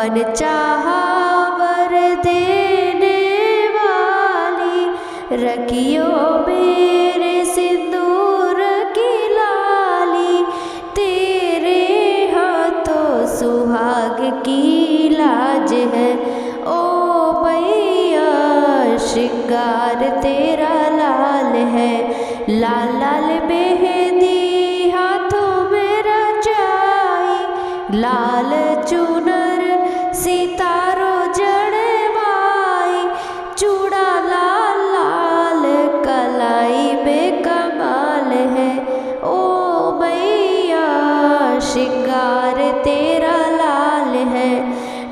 मन चाहा वर देने वाली, रखियो मेरे सिंदूर की लाली, तेरे हाथों सुहाग की लाज है। ओ मैया श्रृंगार तेरा लाल है, लाल लाल मेहंदी हाथों में रचाई, लाल चुनर सितारो जड़वाई, चूड़ा लाल लाल कलाई बेकमाल है। ओ मैया श्रृंगार तेरा लाल है,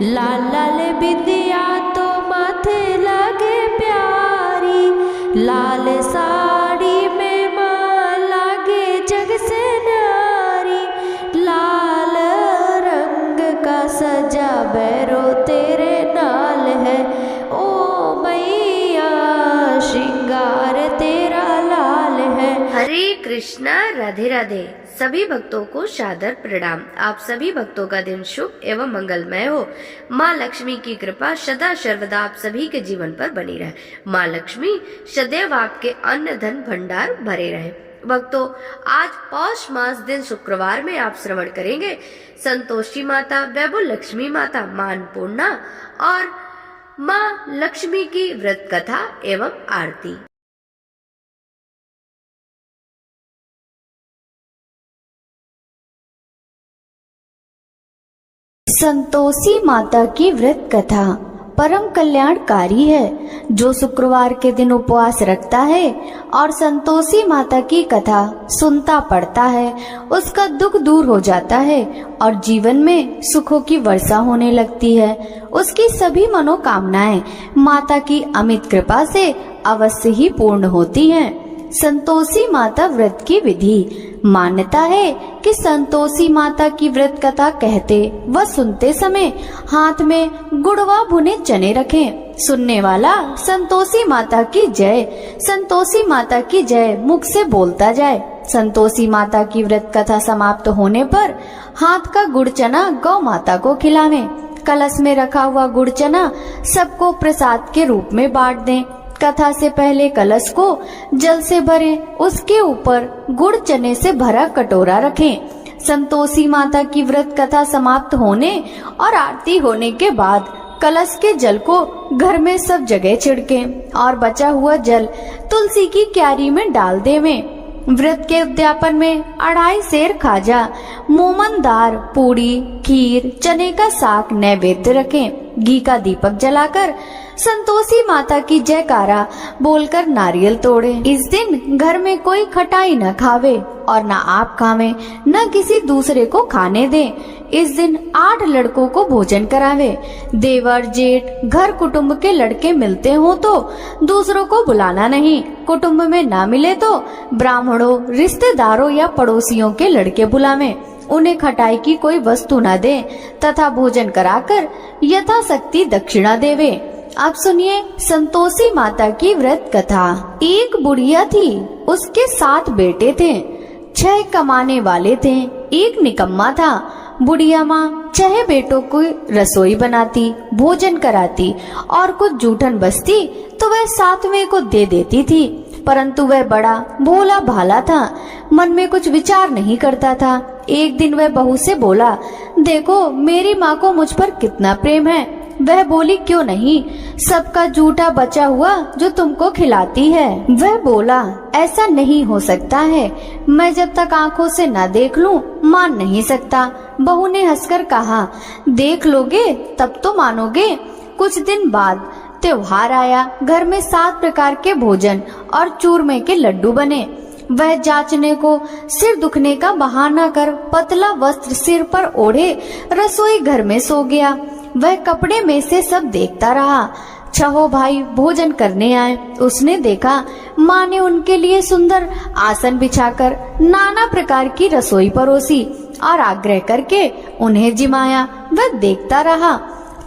लाल लाल बिंदिया तो माथे लगे प्यारी, लाल साड़ी में माँ लागे जग से न्यारी, लाल रंग का सजा बैरो तेरे नाल है। ओ मैया श्रृंगार तेरा लाल है। हरे कृष्णा, राधे राधे। सभी भक्तों को सादर प्रणाम। आप सभी भक्तों का दिन शुभ एवं मंगलमय हो। माँ लक्ष्मी की कृपा सदा सर्वदा आप सभी के जीवन पर बनी रहे। माँ लक्ष्मी सदैव आपके अन्न धन भंडार भरे रहे। भक्तों, आज पौष मास दिन शुक्रवार में आप श्रवण करेंगे संतोषी माता, वैभव लक्ष्मी माता, माँ अन्नपूर्णा और माँ लक्ष्मी की व्रत कथा एवं आरती। संतोषी माता की व्रत कथा परम कल्याणकारी है। जो शुक्रवार के दिन उपवास रखता है और संतोषी माता की कथा सुनता पढ़ता है, उसका दुख दूर हो जाता है और जीवन में सुखों की वर्षा होने लगती है। उसकी सभी मनोकामनाएं माता की अमित कृपा से अवश्य ही पूर्ण होती हैं। संतोषी माता व्रत की विधि। मान्यता है कि संतोषी माता की व्रत कथा कहते व सुनते समय हाथ में गुड़वा भुने चने रखें। सुनने वाला संतोषी माता की जय, संतोषी माता की जय मुख से बोलता जाए। संतोषी माता की व्रत कथा समाप्त होने पर हाथ का गुड़ चना गौ माता को खिलावें। कलश में रखा हुआ गुड़ चना सबको प्रसाद के रूप में बांट दें। कथा से पहले कलश को जल से भरें, उसके ऊपर गुड़ चने से भरा कटोरा रखें। संतोषी माता की व्रत कथा समाप्त होने और आरती होने के बाद कलश के जल को घर में सब जगह छिड़कें और बचा हुआ जल तुलसी की क्यारी में डाल देवें। व्रत के उद्यापन में 2.5 सेर खाजा, मोमन दार, पूड़ी, खीर, चने का साग नैवेद्य रखें। घी का दीपक जलाकर संतोषी माता की जयकारा बोलकर नारियल तोड़े। इस दिन घर में कोई खटाई न खावे और न आप खावे, न किसी दूसरे को खाने दे। इस दिन 8 लड़कों को भोजन करावे। देवर जेठ घर कुटुंब के लड़के मिलते हो तो दूसरों को बुलाना नहीं। कुटुंब में ना मिले तो ब्राह्मणों, रिश्तेदारों या पड़ोसियों के लड़के बुलावें। उन्हें खटाई की कोई वस्तु न दे तथा भोजन कराकर यथाशक्ति दक्षिणा देवे। अब सुनिए संतोषी माता की व्रत कथा। एक बुढ़िया थी, उसके 7 बेटे थे। 6 कमाने वाले थे, एक निकम्मा था। बुढ़िया माँ 6 बेटों को रसोई बनाती, भोजन कराती और कुछ जूठन बचती तो वह 7वें को दे देती थी। परंतु वह बड़ा भोला भाला था, मन में कुछ विचार नहीं करता था। एक दिन वह बहू से बोला, देखो मेरी माँ को मुझ पर कितना प्रेम है। वह बोली, क्यों नहीं, सबका जूठा बचा हुआ जो तुमको खिलाती है। वह बोला, ऐसा नहीं हो सकता है, मैं जब तक आंखों से न देख लूं मान नहीं सकता। बहू ने हंसकर कहा, देख लोगे तब तो मानोगे। कुछ दिन बाद त्योहार आया। घर में 7 प्रकार के भोजन और चूरमे के लड्डू बने। वह जांचने को सिर दुखने का बहाना कर पतला वस्त्र सिर पर ओढ़े रसोई घर में सो गया। वह कपड़े में से सब देखता रहा। 6 भाई भोजन करने आए। उसने देखा माँ ने उनके लिए सुंदर आसन बिछाकर नाना प्रकार की रसोई परोसी और आग्रह करके उन्हें जिमाया। वह देखता रहा।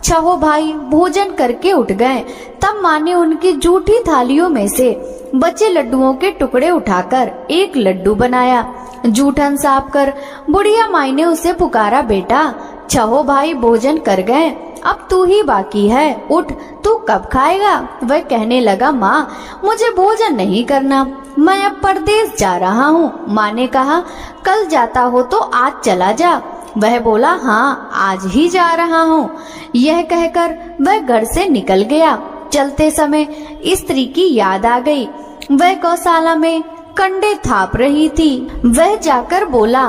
6 भाई भोजन करके उठ गए। तब माँ ने उनकी जूठी थालियों में से बचे लड्डुओं के टुकड़े उठाकर एक लड्डू बनाया। जूठन साफ कर बुढ़िया माई ने उसे पुकारा, बेटा छहो भाई भोजन कर गए, अब तू ही बाकी है, उठ, तू कब खाएगा? वह कहने लगा, माँ मुझे भोजन नहीं करना, मैं अब परदेश जा रहा हूँ। माँ ने कहा, कल जाता हो तो आज चला जा। वह बोला, हाँ आज ही जा रहा हूँ। यह कहकर वह घर से निकल गया। चलते समय स्त्री की याद आ गई। वह गौशाला में कंडे थाप रही थी। वह जाकर बोला,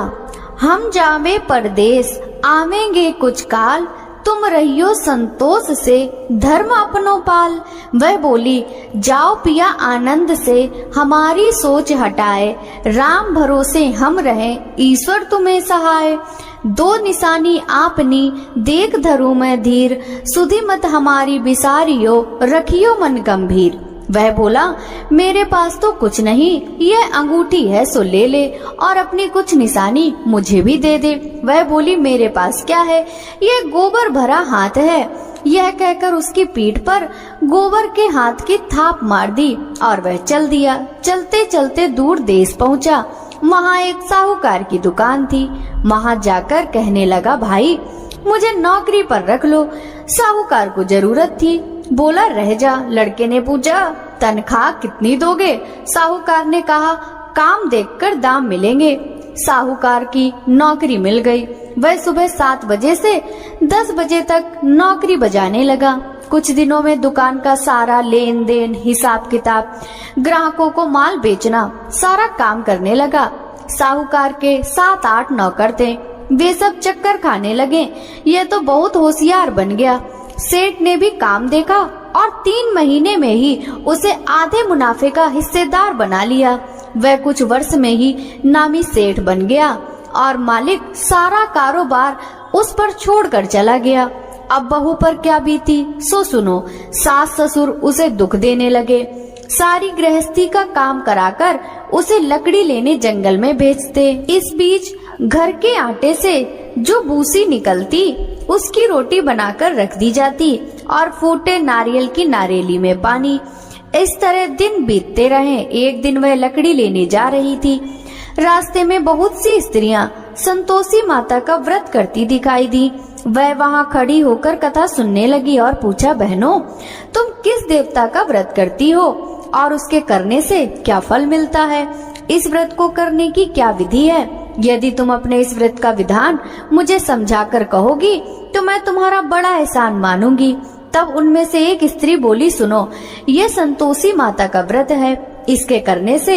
हम जावे परदेश, आवेंगे कुछ काल, तुम रहियो संतोष से, धर्म अपनो पाल। वह बोली, जाओ पिया आनंद से, हमारी सोच हटाए, राम भरोसे हम रहें, ईश्वर तुम्हें सहाय। दो निशानी आपनी, देख धरू मैं धीर, सुधि मत हमारी बिसारियो, रखियो मन गंभीर। वह बोला, मेरे पास तो कुछ नहीं, यह अंगूठी है सो ले ले, और अपनी कुछ निशानी मुझे भी दे दे। वह बोली, मेरे पास क्या है, यह गोबर भरा हाथ है। यह कहकर उसकी पीठ पर गोबर के हाथ की थाप मार दी और वह चल दिया। चलते चलते दूर देश पहुंचा। वहाँ एक साहूकार की दुकान थी। वहाँ जाकर कहने लगा, भाई मुझे नौकरी पर रख लो। साहूकार को जरूरत थी। बोला, रह जा। लड़के ने पूछा, तनख्वाह कितनी दोगे? साहूकार ने कहा, काम देखकर दाम मिलेंगे। साहूकार की नौकरी मिल गई। वह सुबह 7 बजे से 10 बजे तक नौकरी बजाने लगा। कुछ दिनों में दुकान का सारा लेन देन, हिसाब किताब, ग्राहकों को माल बेचना, सारा काम करने लगा। साहूकार के 7-8 नौकर थे। वे सब चक्कर खाने लगे। यह तो बहुत होशियार बन गया। सेठ ने भी काम देखा और 3 महीने में ही उसे आधे मुनाफे का हिस्सेदार बना लिया। वह कुछ वर्ष में ही नामी सेठ बन गया और मालिक सारा कारोबार उस पर छोड़कर चला गया। अब बहू पर क्या बीती सो सुनो। सास ससुर उसे दुख देने लगे। सारी गृहस्थी का काम कराकर उसे लकड़ी लेने जंगल में भेजते। इस बीच घर के आटे से जो भूसी निकलती उसकी रोटी बनाकर रख दी जाती और फूटे नारियल की नारेली में पानी। इस तरह दिन बीतते रहे। एक दिन वह लकड़ी लेने जा रही थी। रास्ते में बहुत सी स्त्रियां संतोषी माता का व्रत करती दिखाई दी। वह वहां खड़ी होकर कथा सुनने लगी और पूछा, बहनों तुम किस देवता का व्रत करती हो और उसके करने से क्या फल मिलता है? इस व्रत को करने की क्या विधि है? यदि तुम अपने इस व्रत का विधान मुझे समझाकर कहोगी तो मैं तुम्हारा बड़ा एहसान मानूंगी। तब उनमें से एक स्त्री बोली, सुनो, ये संतोषी माता का व्रत है। इसके करने से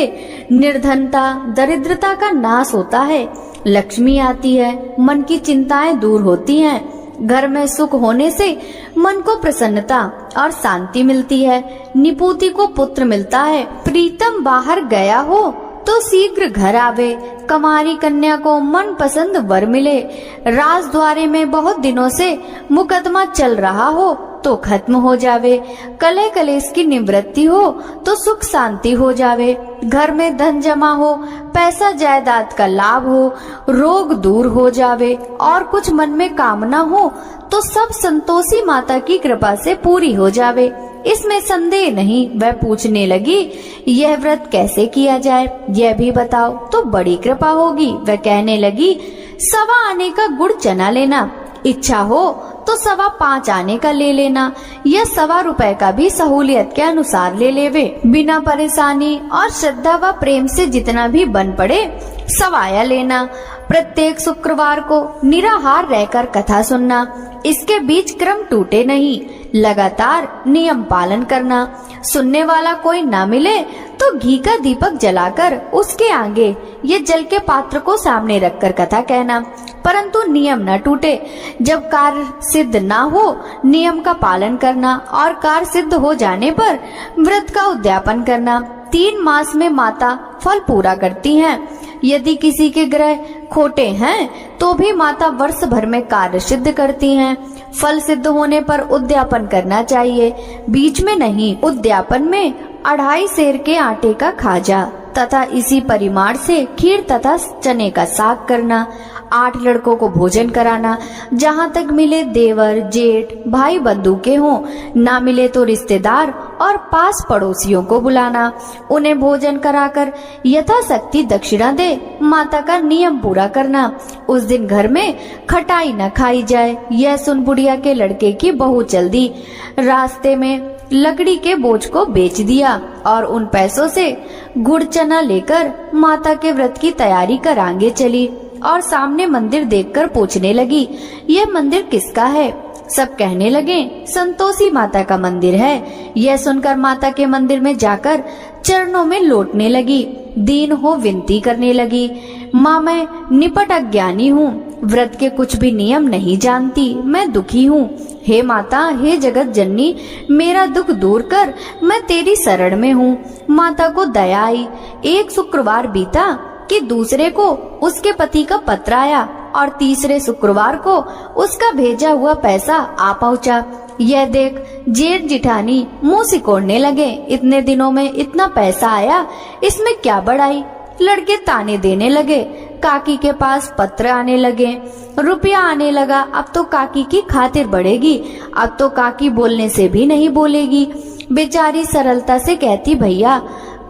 निर्धनता, दरिद्रता का नाश होता है, लक्ष्मी आती है, मन की चिंताएं दूर होती हैं, घर में सुख होने से मन को प्रसन्नता और शांति मिलती है, निपुति को पुत्र मिलता है, प्रीतम बाहर गया हो तो शीघ्र घर आवे, कमारी कन्या को मन पसंद वर मिले, राजद्वारे में बहुत दिनों से मुकदमा चल रहा हो तो खत्म हो जावे, कलह कलेश की निवृत्ति हो तो सुख शांति हो जावे, घर में धन जमा हो, पैसा जायदाद का लाभ हो, रोग दूर हो जावे और कुछ मन में कामना हो तो सब संतोषी माता की कृपा से पूरी हो जावे। इसमें संदेह नहीं। वह पूछने लगी, यह व्रत कैसे किया जाए, यह भी बताओ तो बड़ी कृपा होगी। वह कहने लगी, 1.25 आने का गुड़ चना लेना, इच्छा हो तो 5.25 आने का ले लेना, यह 1.25 रुपए का भी सहूलियत के अनुसार ले लेवे। बिना परेशानी और श्रद्धा व प्रेम से जितना भी बन पड़े 1.25 लेना। प्रत्येक शुक्रवार को निराहार रहकर कथा सुनना, इसके बीच क्रम टूटे नहीं, लगातार नियम पालन करना। सुनने वाला कोई ना मिले तो घी का दीपक जलाकर उसके आगे ये जल के पात्र को सामने रखकर कथा कहना, परंतु नियम न टूटे। जब कार्य सिद्ध ना हो नियम का पालन करना और कार्य सिद्ध हो जाने पर व्रत का उद्यापन करना। 3 मास में माता फल पूरा करती हैं। यदि किसी के ग्रह खोटे हैं तो भी माता वर्ष भर में कार्य सिद्ध करती हैं। फल सिद्ध होने पर उद्यापन करना चाहिए, बीच में नहीं। उद्यापन में 2.5 सेर के आटे का खाजा तथा इसी परिमाण से खीर तथा चने का साग करना। 8 लड़कों को भोजन कराना, जहाँ तक मिले देवर जेठ भाई बंधु के हों, ना मिले तो रिश्तेदार और पास पड़ोसियों को बुलाना, उन्हें भोजन कराकर यथाशक्ति दक्षिणा दे माता का नियम पूरा करना। उस दिन घर में खटाई न खाई जाए। यह सुन बुढ़िया के लड़के की बहू चल दी। रास्ते में लकड़ी के बोझ को बेच दिया और उन पैसों से गुड़ चना लेकर माता के व्रत की तैयारी कर आगे चली और सामने मंदिर देखकर पूछने लगी, यह मंदिर किसका है? सब कहने लगे, संतोषी माता का मंदिर है। यह सुनकर माता के मंदिर में जाकर चरणों में लौटने लगी, दीन हो विनती करने लगी, माँ मैं निपट अज्ञानी हूँ, व्रत के कुछ भी नियम नहीं जानती, मैं दुखी हूँ। हे माता, हे जगत जननी, मेरा दुख दूर कर, मैं तेरी शरण में हूँ। माता को दया आई। एक शुक्रवार बीता कि दूसरे को उसके पति का पत्र आया और तीसरे शुक्रवार को उसका भेजा हुआ पैसा आ पहुँचा। यह देख जेठ जिठानी मुंह सिकोड़ने लगे, इतने दिनों में इतना पैसा आया, इसमें क्या बड़ाई। लड़के ताने देने लगे, काकी के पास पत्र आने लगे, रुपया आने लगा, अब तो काकी की खातिर बढ़ेगी, अब तो काकी बोलने से भी नहीं बोलेगी। बेचारी सरलता से कहती, भैया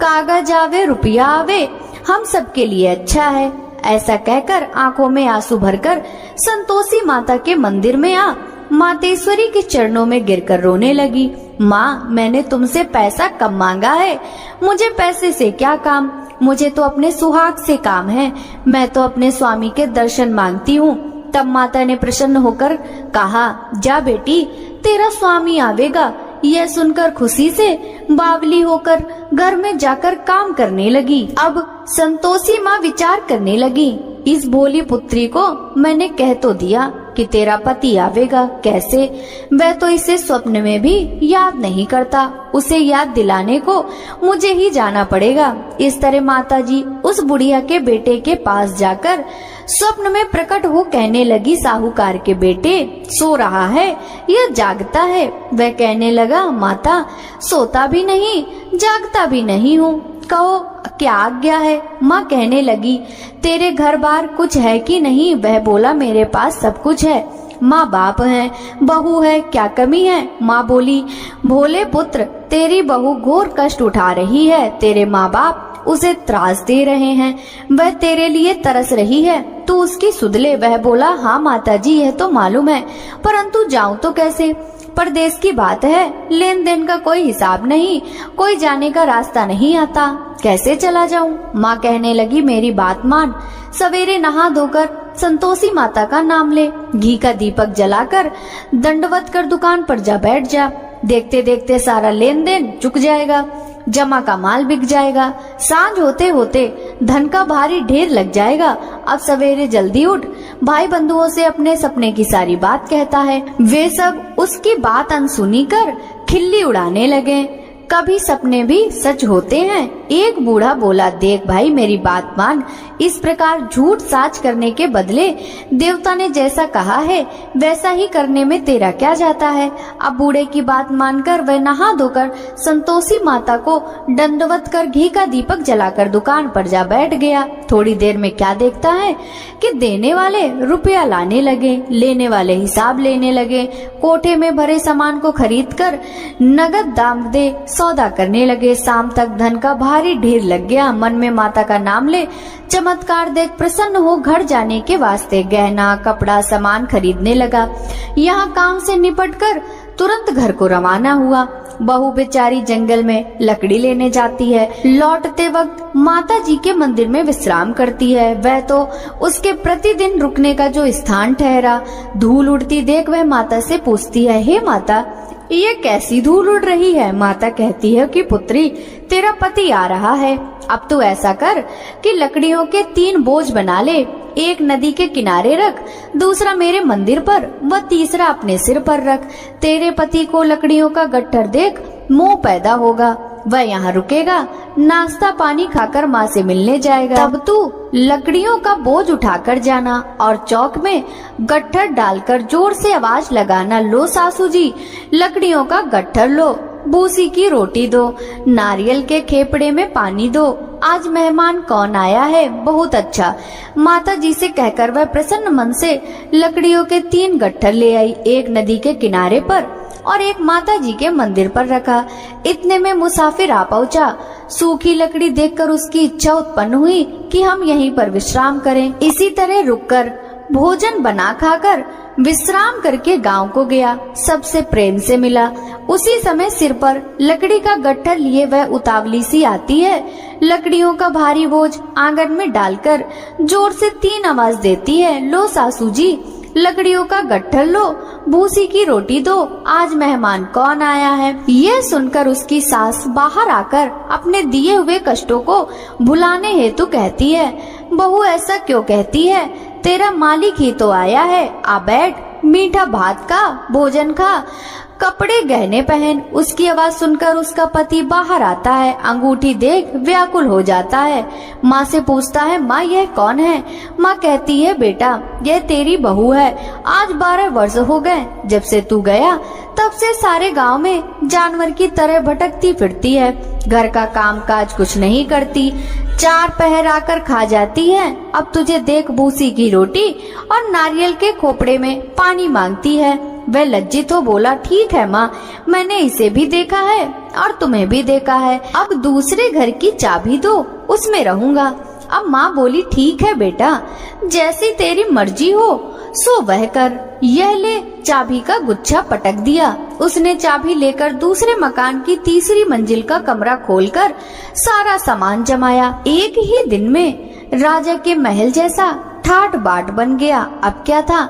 कागज आवे रुपया आवे, हम सबके लिए अच्छा है। ऐसा कहकर आंखों में आंसू भरकर संतोषी माता के मंदिर में आ मातेश्वरी के चरणों में गिरकर रोने लगी। माँ, मैंने तुमसे पैसा कम मांगा है, मुझे पैसे से क्या काम, मुझे तो अपने सुहाग से काम है, मैं तो अपने स्वामी के दर्शन मांगती हूँ। तब माता ने प्रसन्न होकर कहा, जा बेटी, तेरा स्वामी आवेगा। यह सुनकर खुशी से बावली होकर घर में जाकर काम करने लगी। अब संतोषी माँ विचार करने लगी, इस भोली पुत्री को मैंने कह तो दिया कि तेरा पति आवेगा, कैसे? वह तो इसे स्वप्न में भी याद नहीं करता, उसे याद दिलाने को मुझे ही जाना पड़ेगा। इस तरह माताजी उस बुढ़िया के बेटे के पास जाकर स्वप्न में प्रकट हो कहने लगी, साहूकार के बेटे सो रहा है, यह जागता है। वह कहने लगा, माता सोता भी नहीं जागता भी नहीं हूँ, कहो क्या आज्ञा है? माँ कहने लगी, तेरे घर बार कुछ है कि नहीं? वह बोला, मेरे पास सब कुछ है, माँ बाप है, बहू है, क्या कमी है? माँ बोली, भोले पुत्र, तेरी बहू घोर कष्ट उठा रही है, तेरे माँ बाप उसे त्रास दे रहे हैं, वह तेरे लिए तरस रही है, तू उसकी सुध ले। वह बोला, हाँ माताजी, यह तो मालूम है, परंतु जाऊं तो कैसे? परदेश की बात है, लेन देन का कोई हिसाब नहीं, कोई जाने का रास्ता नहीं आता, कैसे चला जाऊं? माँ कहने लगी, मेरी बात मान, सवेरे नहा धोकर संतोषी माता का नाम ले, घी का दीपक जलाकर दंडवत कर दुकान पर जा बैठ जा, देखते देखते सारा लेन देन चुक जाएगा, जमा का माल बिक जाएगा, सांझ होते होते धन का भारी ढेर लग जाएगा। अब सवेरे जल्दी उठ, भाई बंधुओं से अपने सपने की सारी बात कहता है। वे सब उसकी बात अनसुनी कर खिल्ली उड़ाने लगे। कभी सपने भी सच होते हैं। एक बूढ़ा बोला, देख भाई मेरी बात मान, इस प्रकार झूठ साच करने के बदले देवता ने जैसा कहा है वैसा ही करने में तेरा क्या जाता है। अब बूढ़े की बात मानकर वह नहा धोकर संतोषी माता को दंडवत कर घी का दीपक जलाकर दुकान पर जा बैठ गया। थोड़ी देर में क्या देखता है कि देने वाले रुपया लाने लगे, लेने वाले हिसाब लेने लगे, कोठे में भरे सामान को खरीद कर नगद दाम दे सौदा करने लगे। शाम तक धन का भारी ढेर लग गया। मन में माता का नाम ले चमत्कार देख प्रसन्न हो घर जाने के वास्ते गहना कपड़ा सामान खरीदने लगा। यहाँ काम से निपट कर तुरंत घर को रवाना हुआ। बहू बेचारी जंगल में लकड़ी लेने जाती है। लौटते वक्त माता जी के मंदिर में विश्राम करती है। वह तो उसके प्रतिदिन रुकने का जो स्थान ठहरा। धूल उड़ती देख वह माता से पूछती है, हे माता ये कैसी धूल उड़ रही है? माता कहती है कि पुत्री तेरा पति आ रहा है, अब तू ऐसा कर कि लकड़ियों के 3 बोझ बना ले, एक नदी के किनारे रख, दूसरा मेरे मंदिर पर व तीसरा अपने सिर पर रख। तेरे पति को लकड़ियों का गट्ठर देख मोह पैदा होगा, वह यहाँ रुकेगा, नाश्ता पानी खाकर माँ से मिलने जाएगा। तब तू लकड़ियों का बोझ उठाकर जाना और चौक में गट्ठर डालकर जोर से आवाज लगाना, लो सासू जी लकड़ियों का गट्ठर लो, बूसी की रोटी दो, नारियल के खेपड़े में पानी दो, आज मेहमान कौन आया है? बहुत अच्छा। माता जी से कहकर वह प्रसन्न मन से लकड़ियों के 3 गट्ठर ले आई। एक नदी के किनारे पर और एक माता जी के मंदिर पर रखा। इतने में मुसाफिर आ पहुंचा। सूखी लकड़ी देखकर उसकी इच्छा उत्पन्न हुई कि हम यहीं पर विश्राम करें। इसी तरह रुककर भोजन बना खाकर विश्राम करके गांव को गया। सबसे प्रेम से मिला। उसी समय सिर पर लकड़ी का गट्ठर लिए वह उतावली सी आती है। लकड़ियों का भारी बोझ आंगन में डालकर जोर से 3 आवाज देती है, लो सासू जी, लकड़ियों का गट्ठर लो, भूसी की रोटी दो, आज मेहमान कौन आया है। यह सुनकर उसकी सास बाहर आकर अपने दिए हुए कष्टों को भुलाने हेतु कहती है, बहू ऐसा क्यों कहती है, तेरा मालिक ही तो आया है, आ बैठ, मीठा भात खा, भोजन खा, कपड़े गहने पहन। उसकी आवाज सुनकर उसका पति बाहर आता है। अंगूठी देख व्याकुल हो जाता है। माँ से पूछता है, माँ यह कौन है। माँ कहती है, बेटा यह तेरी बहू है। आज 12 वर्ष हो गए जब से तू गया, तब से सारे गांव में जानवर की तरह भटकती फिरती है। घर का काम काज कुछ नहीं करती, 4 पहर आकर खा जाती है। अब तुझे देख भूसी की रोटी और नारियल के खोपड़े में पानी मांगती है। वह लज्जित हो बोला, ठीक है माँ, मैंने इसे भी देखा है और तुम्हें भी देखा है। अब दूसरे घर की चाबी दो, उसमें रहूंगा। अब माँ बोली, ठीक है बेटा, जैसी तेरी मर्जी हो सो वह कर। यह ले, चाबी का गुच्छा पटक दिया। उसने चाबी लेकर दूसरे मकान की 3री मंजिल का कमरा खोलकर सारा सामान जमाया। एक ही दिन में राजा के महल जैसा ठाट बाट बन गया। अब क्या था,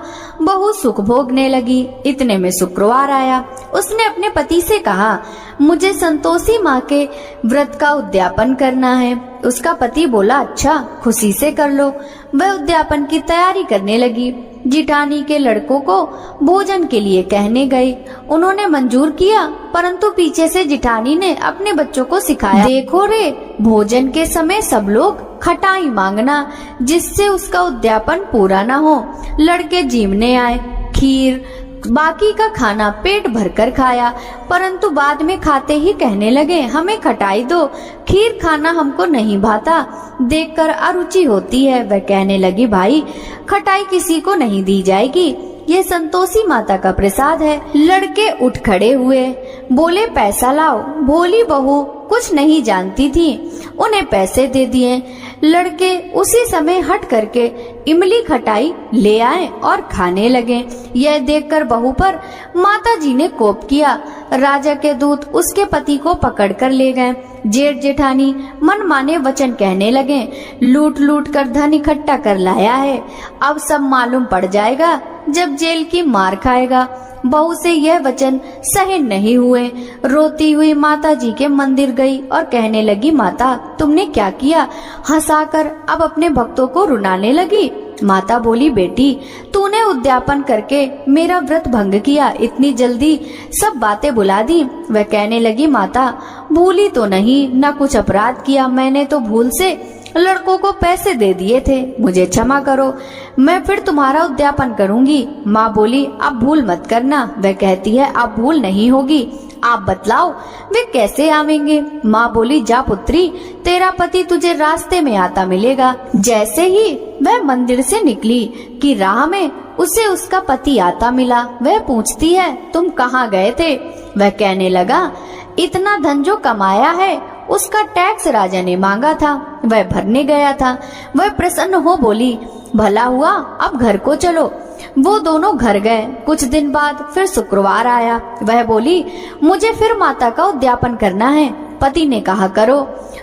बहू सुख भोगने लगी। इतने में शुक्रवार आया। उसने अपने पति से कहा, मुझे संतोषी माँ के व्रत का उद्यापन करना है। उसका पति बोला, अच्छा, खुशी से कर लो। वह उद्यापन की तैयारी करने लगी। जिठानी के लड़कों को भोजन के लिए कहने गई। उन्होंने मंजूर किया, परंतु पीछे से जिठानी ने अपने बच्चों को सिखाया, देखो रे, भोजन के समय सब लोग खटाई मांगना, जिससे उसका उद्यापन पूरा न हो। लड़के जीवने आए। खीर बाकी का खाना पेट भरकर खाया, परंतु बाद में खाते ही कहने लगे, हमें खटाई दो, खीर खाना हमको नहीं भाता, देखकर अरुचि होती है। वह कहने लगी, भाई खटाई किसी को नहीं दी जाएगी, ये संतोषी माता का प्रसाद है। लड़के उठ खड़े हुए, बोले, पैसा लाओ। भोली बहू कुछ नहीं जानती थी, उन्हें पैसे दे दिए। लड़के उसी समय हट करके इमली खटाई ले आए और खाने लगे। यह देखकर बहू पर माता जी ने कोप किया। राजा के दूत उसके पति को पकड़कर ले गए। जेठ जेठानी मन माने वचन कहने लगे, लूट लूट कर धन इकट्ठा कर लाया है, अब सब मालूम पड़ जाएगा जब जेल की मार खाएगा। बहू से यह वचन सहन नहीं हुए। रोती हुई माता जी के मंदिर गई और कहने लगी, माता तुमने क्या किया। हंसाकर अब अपने भक्तों को रुलाने लगी। माता बोली, बेटी तूने उद्यापन करके मेरा व्रत भंग किया, इतनी जल्दी सब बातें भुला दी। वह कहने लगी, माता भूली तो नहीं, न कुछ अपराध किया, मैंने तो भूल से लड़कों को पैसे दे दिए थे, मुझे क्षमा करो, मैं फिर तुम्हारा उद्यापन करूंगी। माँ बोली, अब भूल मत करना। वह कहती है, अब भूल नहीं होगी, आप बतलाओ वे कैसे आवेंगे। माँ बोली, जा पुत्री, तेरा पति तुझे रास्ते में आता मिलेगा। जैसे ही वह मंदिर से निकली कि राह में उसे उसका पति आता मिला। वह पूछती है, तुम कहाँ गए थे। वह कहने लगा, इतना धन जो कमाया है उसका टैक्स राजा ने मांगा था, वह भरने गया था। वह प्रसन्न हो बोली, भला हुआ, अब घर को चलो। वो दोनों घर गए। कुछ दिन बाद फिर शुक्रवार आया। वह बोली, मुझे फिर माता का उद्यापन करना है। पति ने कहा, करो।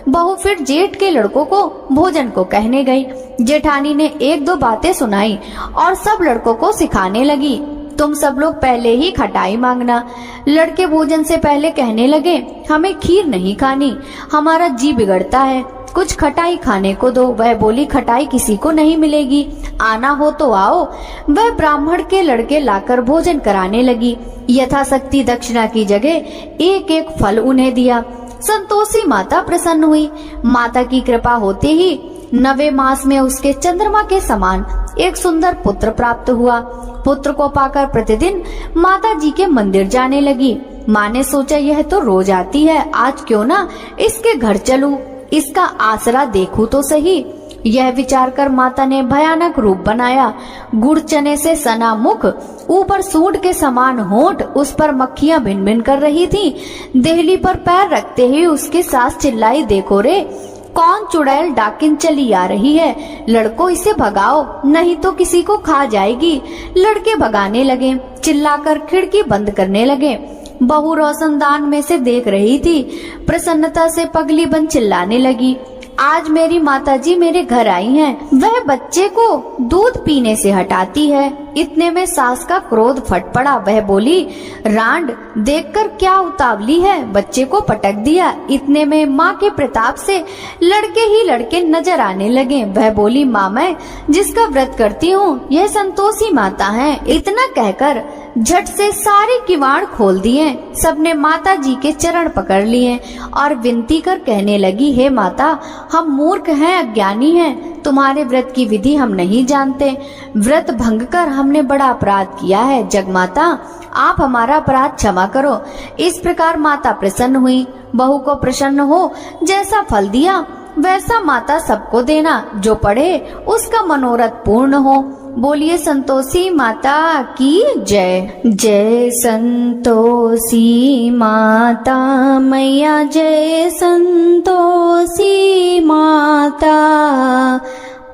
बहू फिर जेठ के लड़कों को भोजन को कहने गई। जेठानी ने 1-2 बातें सुनाई और सब लड़कों को सिखाने लगी, तुम सब लोग पहले ही खटाई मांगना। लड़के भोजन से पहले कहने लगे, हमें खीर नहीं खानी, हमारा जी बिगड़ता है, कुछ खटाई खाने को दो। वह बोली, खटाई किसी को नहीं मिलेगी, आना हो तो आओ। वह ब्राह्मण के लड़के लाकर भोजन कराने लगी। यथाशक्ति दक्षिणा की जगह 1-1 फल उन्हें दिया। संतोषी माता प्रसन्न हुई। माता की कृपा होते ही 9वें मास में उसके चंद्रमा के समान एक सुंदर पुत्र प्राप्त हुआ। पुत्र को पाकर प्रतिदिन माता जी के मंदिर जाने लगी। माँ ने सोचा, यह तो रोज आती है, आज क्यों ना इसके घर चलूं, इसका आसरा देखूं तो सही। यह विचार कर माता ने भयानक रूप बनाया। गुड़ चने से सना मुख, ऊपर सूंड के समान होंठ, उस पर मक्खियां भिन भिन कर रही थी। देहली पर पैर रखते ही उसकी सास चिल्लाई, देखो रे, कौन चुड़ैल डाकिन चली आ रही है, लड़को इसे भगाओ नहीं तो किसी को खा जाएगी। लड़के भगाने लगे, चिल्लाकर खिड़की बंद करने लगे। बहू रोशनदान में से देख रही थी। प्रसन्नता से पगली बन चिल्लाने लगी, आज मेरी माताजी मेरे घर आई हैं। वह बच्चे को दूध पीने से हटाती है। इतने में सास का क्रोध फट पड़ा। वह बोली, रांड, देखकर क्या उतावली है, बच्चे को पटक दिया। इतने में माँ के प्रताप से लड़के ही लड़के नजर आने लगे। वह बोली, माँ, मैं जिसका व्रत करती हूँ यह संतोषी माता है। इतना कहकर झट से सारे किवाड़ खोल दिए। सबने माता जी के चरण पकड़ लिए और विनती कर कहने लगी, हे माता, हम मूर्ख हैं, अज्ञानी हैं, तुम्हारे व्रत की विधि हम नहीं जानते। व्रत भंग कर हमने बड़ा अपराध किया है। जगमाता, आप हमारा अपराध क्षमा करो। इस प्रकार माता प्रसन्न हुई। बहू को प्रसन्न हो जैसा फल दिया वैसा माता सबको देना, जो पढ़े उसका मनोरथ पूर्ण हो। बोलिए संतोषी माता की जय। जय संतोषी माता मैया, जय संतोषी माता,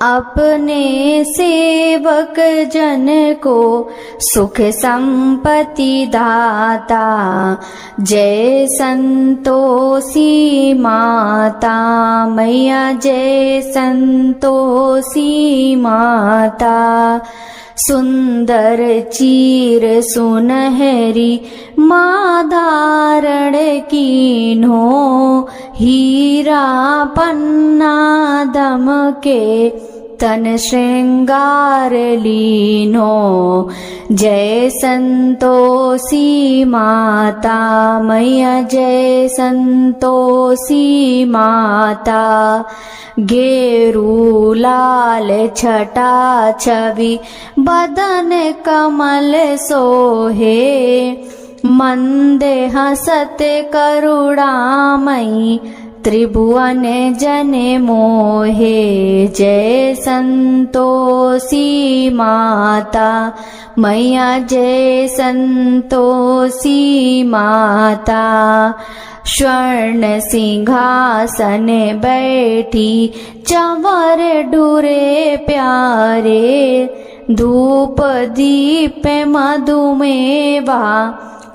अपने सेवक जन को सुख संपत्ति दाता। जय संतोषी माता मैया, जय संतोषी माता, सुंदर चीर सुनहरी माँ धारण कीन्हो, हीरा पन्ना दमके तन श्रृंगार लीनो। जय संतोषी माता मैया, जय संतोषी माता, घेरू लाल छटा छवि बदन कमल सोहे, मंदे हसत करुणामयी त्रिभुवन जन मोहे। जय संतोषी माता मैया, जय संतोषी माता, स्वर्ण सिंहासन बैठी चंवर डूरे प्यारे, धूप दीप मधुमेवा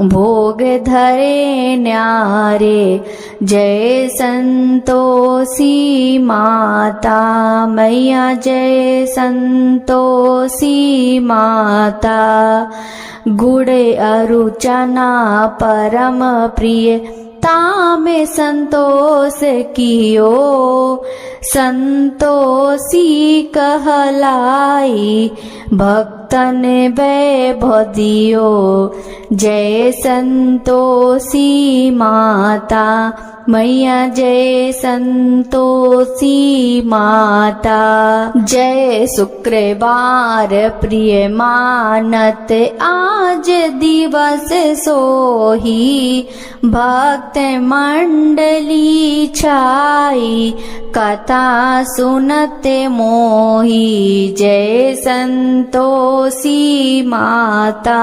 भोग धरे न्यारे। जय संतोषी माता मैया, जय संतोषी माता, गुड़ अरु चना परम प्रिय तामे संतोष कियो, संतोषी कहलाई भक्तन वैभव दियो। जय संतोषी माता मैया, जय संतोषी माता, जय शुक्रवार प्रिय मानत आज दिवस सोही, भक्त मंडली छाई कथा सुनत मोही। जय संतोषी माता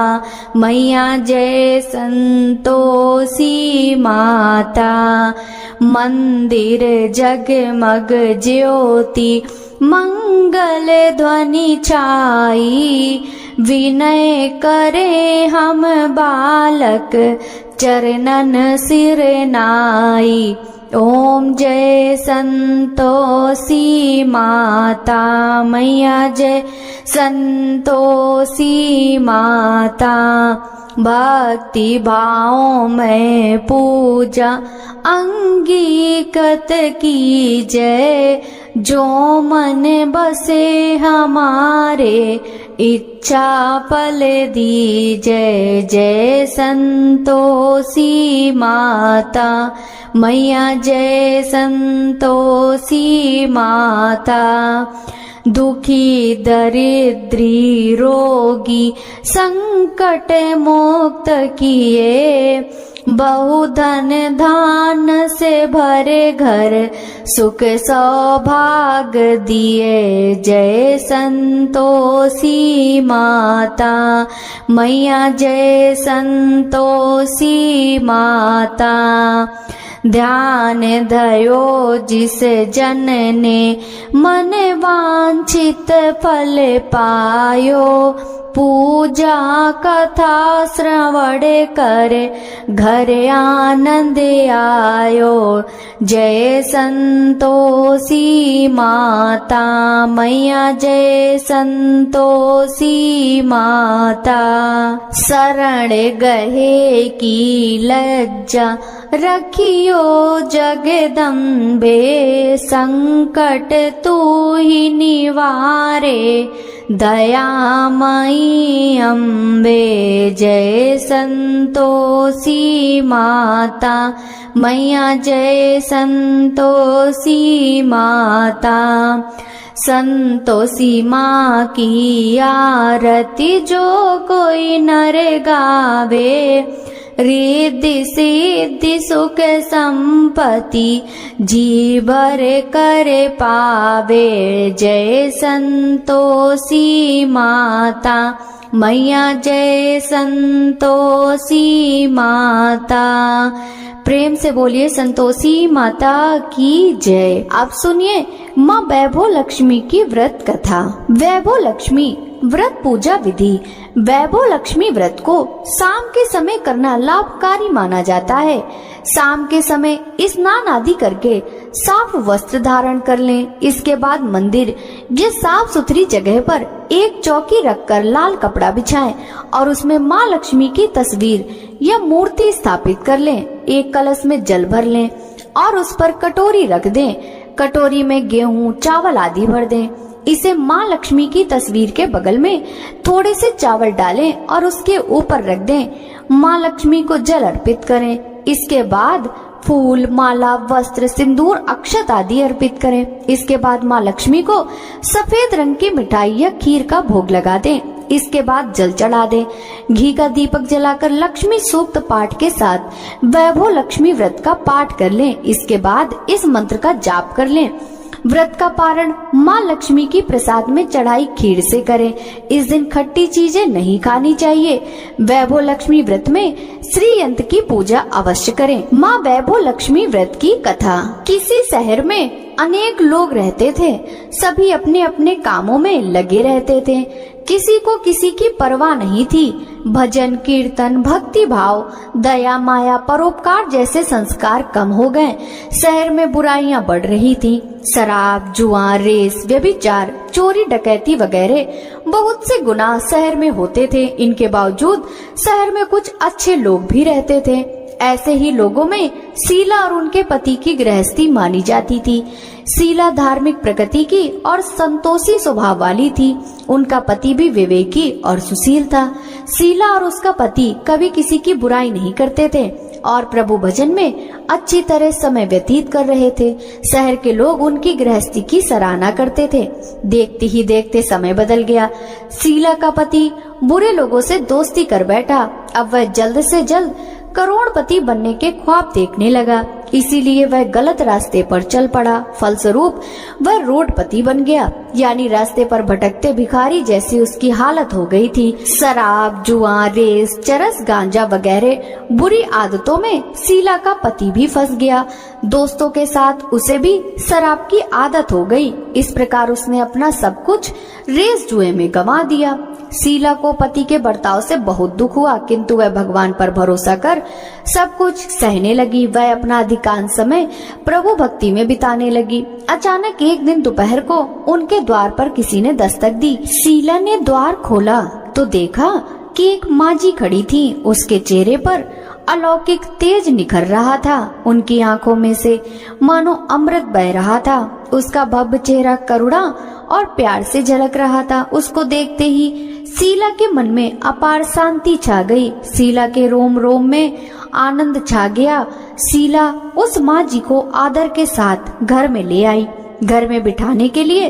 मैया, जय संतोषी माता, मंदिर जगमग ज्योति मंगल ध्वनि छाई, विनय करे हम बालक चरणन सिर नाई। ओम जय संतोषी माता मैया, जय संतोषी माता, भक्ति भाव में पूजा अंगीकृत की जय, जो मन बसे हमारे इच्छा फल दी जय। जय संतोषी माता मैया, जय संतोषी माता, दुखी दरिद्री रोगी संकट मुक्त किए, बहुधन धान से भरे घर, सुख सौभाग्य दिए। जय संतोषी माता मैया, जय संतोषी माता। ध्यान धयो जिस जन ने, मन वांछित फल पायो। पूजा कथा श्रवण करे, घर आनंद आयो। जय संतोषी माता मैया, जय संतोषी माता। शरण गहे की लज्जा रखियो जगदम्बे, संकट तू ही निवारे दयामयी अम्बे। जय संतोषी माता मैया, जय संतोषी माता। संतोषी माँ की आरती जो कोई नर गावे, रिद्धि सिद्धि सुख संपत्ति जी भर कर पावे। जय संतोषी माता मैया, जय संतोषी माता। प्रेम से बोलिए संतोषी माता की जय। आप सुनिए माँ वैभव लक्ष्मी की व्रत कथा। वैभव लक्ष्मी व्रत पूजा विधि। वैभव लक्ष्मी व्रत को शाम के समय करना लाभकारी माना जाता है। शाम के समय स्नान आदि करके साफ वस्त्र धारण कर लें। इसके बाद मंदिर या साफ सुथरी जगह पर एक चौकी रखकर लाल कपड़ा बिछाएं और उसमें माँ लक्ष्मी की तस्वीर या मूर्ति स्थापित कर लें। एक कलश में जल भर लें और उस पर कटोरी रख दें। कटोरी में गेहूं, चावल आदि भर दें। इसे माँ लक्ष्मी की तस्वीर के बगल में थोड़े से चावल डालें और उसके ऊपर रख दें। माँ लक्ष्मी को जल अर्पित करें। इसके बाद फूल, माला, वस्त्र, सिंदूर, अक्षत आदि अर्पित करें। इसके बाद माँ लक्ष्मी को सफेद रंग की मिठाई या खीर का भोग लगा दें। इसके बाद जल चढ़ा दें। घी का दीपक जलाकर लक्ष्मी सूक्त पाठ के साथ वैभव लक्ष्मी व्रत का पाठ कर लें। इसके बाद इस मंत्र का जाप कर लें। व्रत का पारण माँ लक्ष्मी की प्रसाद में चढ़ाई खीर से करें। इस दिन खट्टी चीजें नहीं खानी चाहिए। वैभव लक्ष्मी व्रत में श्री यंत्र की पूजा अवश्य करें। माँ वैभव लक्ष्मी व्रत की कथा। किसी शहर में अनेक लोग रहते थे। सभी अपने अपने कामों में लगे रहते थे। किसी को किसी की परवाह नहीं थी। भजन, कीर्तन, भक्ति भाव, दया, माया, परोपकार जैसे संस्कार कम हो गए। शहर में बुराइयां बढ़ रही थी। शराब, जुआ, रेस, व्यभिचार, चोरी, डकैती वगैरह बहुत से गुनाह शहर में होते थे। इनके बावजूद शहर में कुछ अच्छे लोग भी रहते थे। ऐसे ही लोगों में शीला और उनके पति की गृहस्थी मानी जाती थी। शीला धार्मिक प्रकृति की और संतोषी स्वभाव वाली थी। उनका पति भी विवेकी और सुशील था। शीला और उसका पति कभी किसी की बुराई नहीं करते थे और प्रभु भजन में अच्छी तरह समय व्यतीत कर रहे थे। शहर के लोग उनकी गृहस्थी की सराहना करते थे। देखते ही देखते समय बदल गया। शीला का पति बुरे लोगों से दोस्ती कर बैठा। अब वह जल्द से जल्द करोड़पति बनने के ख्वाब देखने लगा। इसीलिए वह गलत रास्ते पर चल पड़ा। फलस्वरूप वह रोडपति बन गया, यानी रास्ते पर भटकते भिखारी जैसी उसकी हालत हो गई थी। शराब, जुआ, रेस, चरस, गांजा वगैरह बुरी आदतों में शीला का पति भी फंस गया। दोस्तों के साथ उसे भी शराब की आदत हो गई। इस प्रकार उसने अपना सब कुछ रेस जुए में गंवा दिया। शीला को पति के बर्ताव से बहुत दुख हुआ, किंतु वह भगवान पर भरोसा कर सब कुछ सहने लगी। वह अपना अधिकांश समय प्रभु भक्ति में बिताने लगी। अचानक एक दिन दोपहर को उनके द्वार पर किसी ने दस्तक दी। शीला ने द्वार खोला तो देखा कि एक माजी खड़ी थी। उसके चेहरे पर अलौकिक तेज निखर रहा था। उनकी आंखों में से मानो अमृत बह रहा था। उसका भव्य चेहरा करुणा और प्यार से झलक रहा था। उसको देखते ही शीला के मन में अपार शांति छा गई। शीला के रोम रोम में आनंद छा गया। शीला उस माँ जी को आदर के साथ घर में ले आई। घर में बिठाने के लिए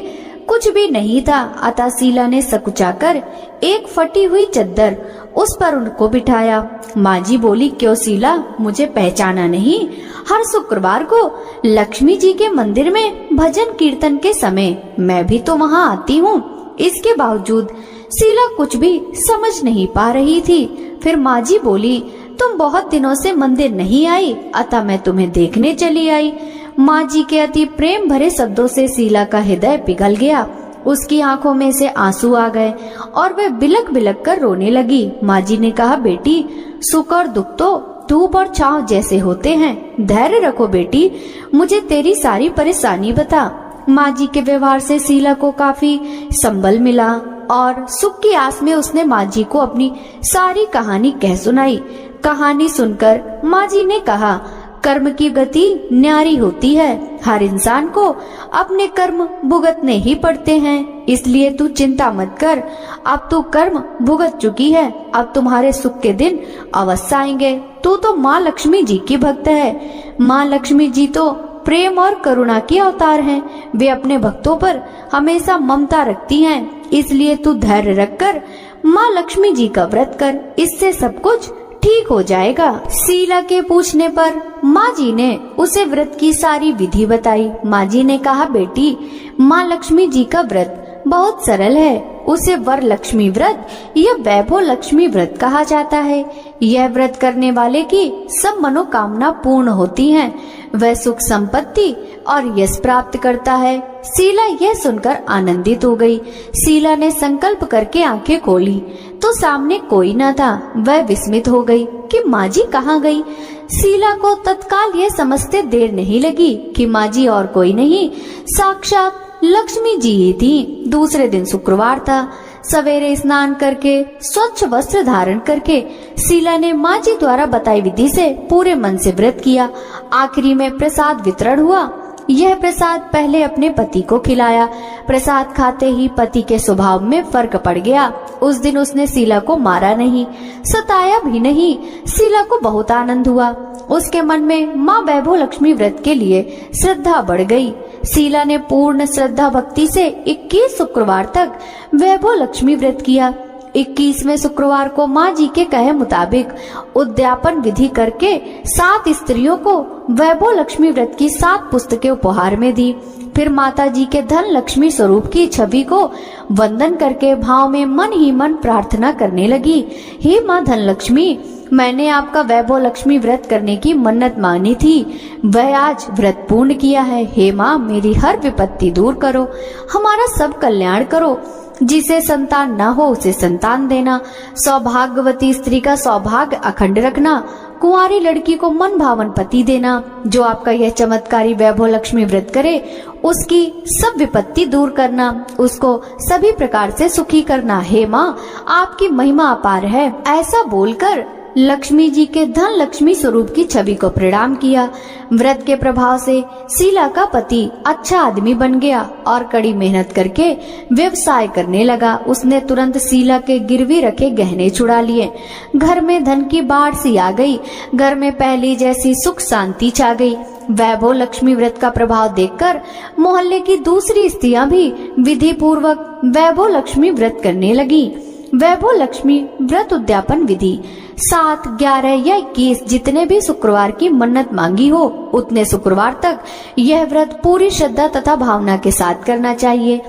कुछ भी नहीं था, अतः शीला ने सकुचाकर एक फटी हुई चद्दर उस पर उनको बिठाया। माँ जी बोली, क्यों शीला, मुझे पहचाना नहीं? हर शुक्रवार को लक्ष्मी जी के मंदिर में भजन कीर्तन के समय मैं भी तो वहाँ आती हूँ। इसके बावजूद शीला कुछ भी समझ नहीं पा रही थी। फिर माँ जी बोली, तुम बहुत दिनों से मंदिर नहीं आई, अतः मैं तुम्हें देखने चली आई। माँ जी के अति प्रेम भरे शब्दों से शीला का हृदय पिघल गया। उसकी आंखों में से आंसू आ गए और वह बिलक बिलक कर रोने लगी। माँ जी ने कहा, बेटी, सुख और दुख तो धूप और छांव जैसे होते हैं, धैर्य रखो बेटी, मुझे तेरी सारी परेशानी बता। माँ जी के व्यवहार से शीला को काफी संबल मिला और सुख की आस में उसने माँ जी को अपनी सारी कहानी कह सुनाई। कहानी सुनकर माँ जी ने कहा, कर्म की गति न्यारी होती है, हर इंसान को अपने कर्म भुगतने ही पड़ते हैं, इसलिए तू चिंता मत कर, अब तू कर्म भुगत चुकी है, अब तुम्हारे सुख के दिन अवश्य आएंगे। तू तो माँ लक्ष्मी जी की भक्त है। माँ लक्ष्मी जी तो प्रेम और करुणा की अवतार हैं, वे अपने भक्तों पर हमेशा ममता रखती हैं, इसलिए तू धैर्य रखकर माँ लक्ष्मी जी का व्रत कर, इससे सब कुछ ठीक हो जाएगा। शीला के पूछने पर माँ जी ने उसे व्रत की सारी विधि बताई। माँ जी ने कहा, बेटी, माँ लक्ष्मी जी का व्रत बहुत सरल है, उसे वर लक्ष्मी व्रत या वैभव लक्ष्मी व्रत कहा जाता है। यह व्रत करने वाले की सब मनोकामना पूर्ण होती हैं, वह सुख संपत्ति और यश प्राप्त करता है। शीला यह सुनकर आनंदित हो गई। शीला ने संकल्प करके आंखें खोली तो सामने कोई न था। वह विस्मित हो गई कि माँ जी कहाँ गई। शीला को तत्काल यह समझते देर नहीं लगी कि माँ जी और कोई नहीं, साक्षात लक्ष्मी जी ही थी। दूसरे दिन शुक्रवार था। सवेरे स्नान करके स्वच्छ वस्त्र धारण करके शीला ने माँ जी द्वारा बताई विधि से पूरे मन से व्रत किया। आखिरी में प्रसाद वितरण हुआ। यह प्रसाद पहले अपने पति को खिलाया। प्रसाद खाते ही पति के स्वभाव में फर्क पड़ गया। उस दिन उसने शीला को मारा नहीं, सताया भी नहीं। शीला को बहुत आनंद हुआ। उसके मन में माँ वैभव लक्ष्मी व्रत के लिए श्रद्धा बढ़ गई। शीला ने पूर्ण श्रद्धा भक्ति से 21 शुक्रवार तक वैभव लक्ष्मी व्रत किया। 21वें शुक्रवार को माँ जी के कहे मुताबिक उद्यापन विधि करके 7 स्त्रियों को वैभव लक्ष्मी व्रत की 7 पुस्तकें उपहार में दी। फिर माता जी के धन लक्ष्मी स्वरूप की छवि को वंदन करके भाव में मन ही मन प्रार्थना करने लगी, हे माँ धन लक्ष्मी, मैंने आपका वैभव लक्ष्मी व्रत करने की मन्नत मांगी थी, वह आज व्रत पूर्ण किया है। हे माँ, मेरी हर विपत्ति दूर करो, हमारा सब कल्याण करो। जिसे संतान न हो उसे संतान देना, सौभाग्यवती स्त्री का सौभाग्य अखंड रखना, कुंवारी लड़की को मन भावन पति देना। जो आपका यह चमत्कारी वैभव लक्ष्मी व्रत करे उसकी सब विपत्ति दूर करना, उसको सभी प्रकार से सुखी करना। हे माँ, आपकी महिमा अपार है। ऐसा बोलकर लक्ष्मी जी के धन लक्ष्मी स्वरूप की छवि को प्रणाम किया। व्रत के प्रभाव से शीला का पति अच्छा आदमी बन गया और कड़ी मेहनत करके व्यवसाय करने लगा। उसने तुरंत शीला के गिरवी रखे गहने छुड़ा लिए। घर में धन की बाढ़ सी आ गई। घर में पहली जैसी सुख शांति छा गई। वैभव लक्ष्मी व्रत का प्रभाव देखकर मोहल्ले की दूसरी स्त्रियां भी विधि पूर्वक वैभव लक्ष्मी व्रत करने लगी। वैभव लक्ष्मी व्रत उद्यापन विधि 7, 11 या 21 जितने भी शुक्रवार की मन्नत मांगी हो उतने शुक्रवार तक यह व्रत पूरी श्रद्धा तथा भावना के साथ करना चाहिए।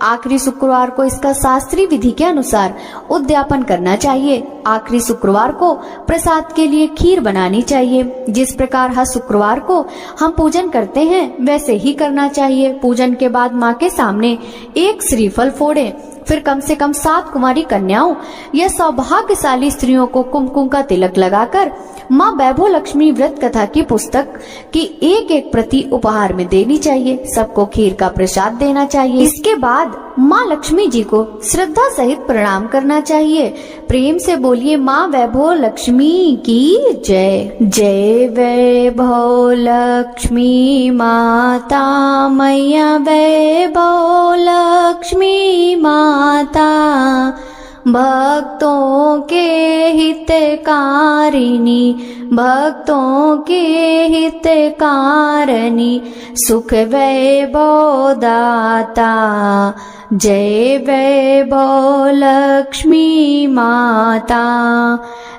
आखिरी शुक्रवार को इसका शास्त्रीय विधि के अनुसार उद्यापन करना चाहिए। आखिरी शुक्रवार को प्रसाद के लिए खीर बनानी चाहिए। जिस प्रकार हर शुक्रवार को हम पूजन करते हैं वैसे ही करना चाहिए। पूजन के बाद माँ के सामने एक श्रीफल फोड़े, फिर कम से कम 7 कुमारी कन्याओं या सौभाग्यशाली स्त्रियों को कुमकुम का तिलक लगाकर माँ वैभव लक्ष्मी व्रत कथा की पुस्तक की एक प्रति उपहार में देनी चाहिए। सबको खीर का प्रसाद देना चाहिए। इसके बाद माँ लक्ष्मी जी को श्रद्धा सहित प्रणाम करना चाहिए। प्रेम से बोलिए, माँ वैभव लक्ष्मी की जय। जय वैभव लक्ष्मी माता मैया, वैभव लक्ष्मी माता, भक्तों के हितकारिणी, भक्तों के हितकारिणी, सुख वैभव दाता, जय वैभव लक्ष्मी माता।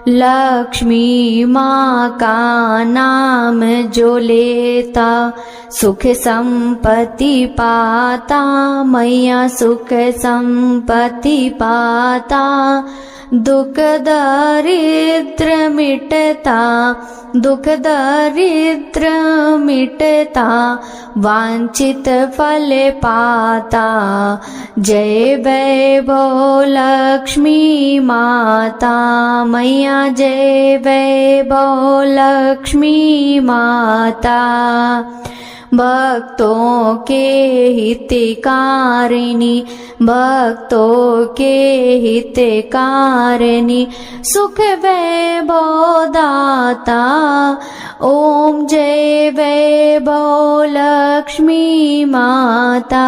लक्ष्मी माँ का नाम जो लेता सुख संपत्ति पाता, मैया सुख संपत्ति पाता। दुख दरिद्र मिटता, दुख दरिद्र मिटता, वांछित फल पाता। जय वैभव लक्ष्मी माता मैया, जय वैभव लक्ष्मी माता। भक्तों के हितकारिणी, भक्तों के हितकारिणी, सुख वैभव दाता। ओम जय वैभव लक्ष्मी माता।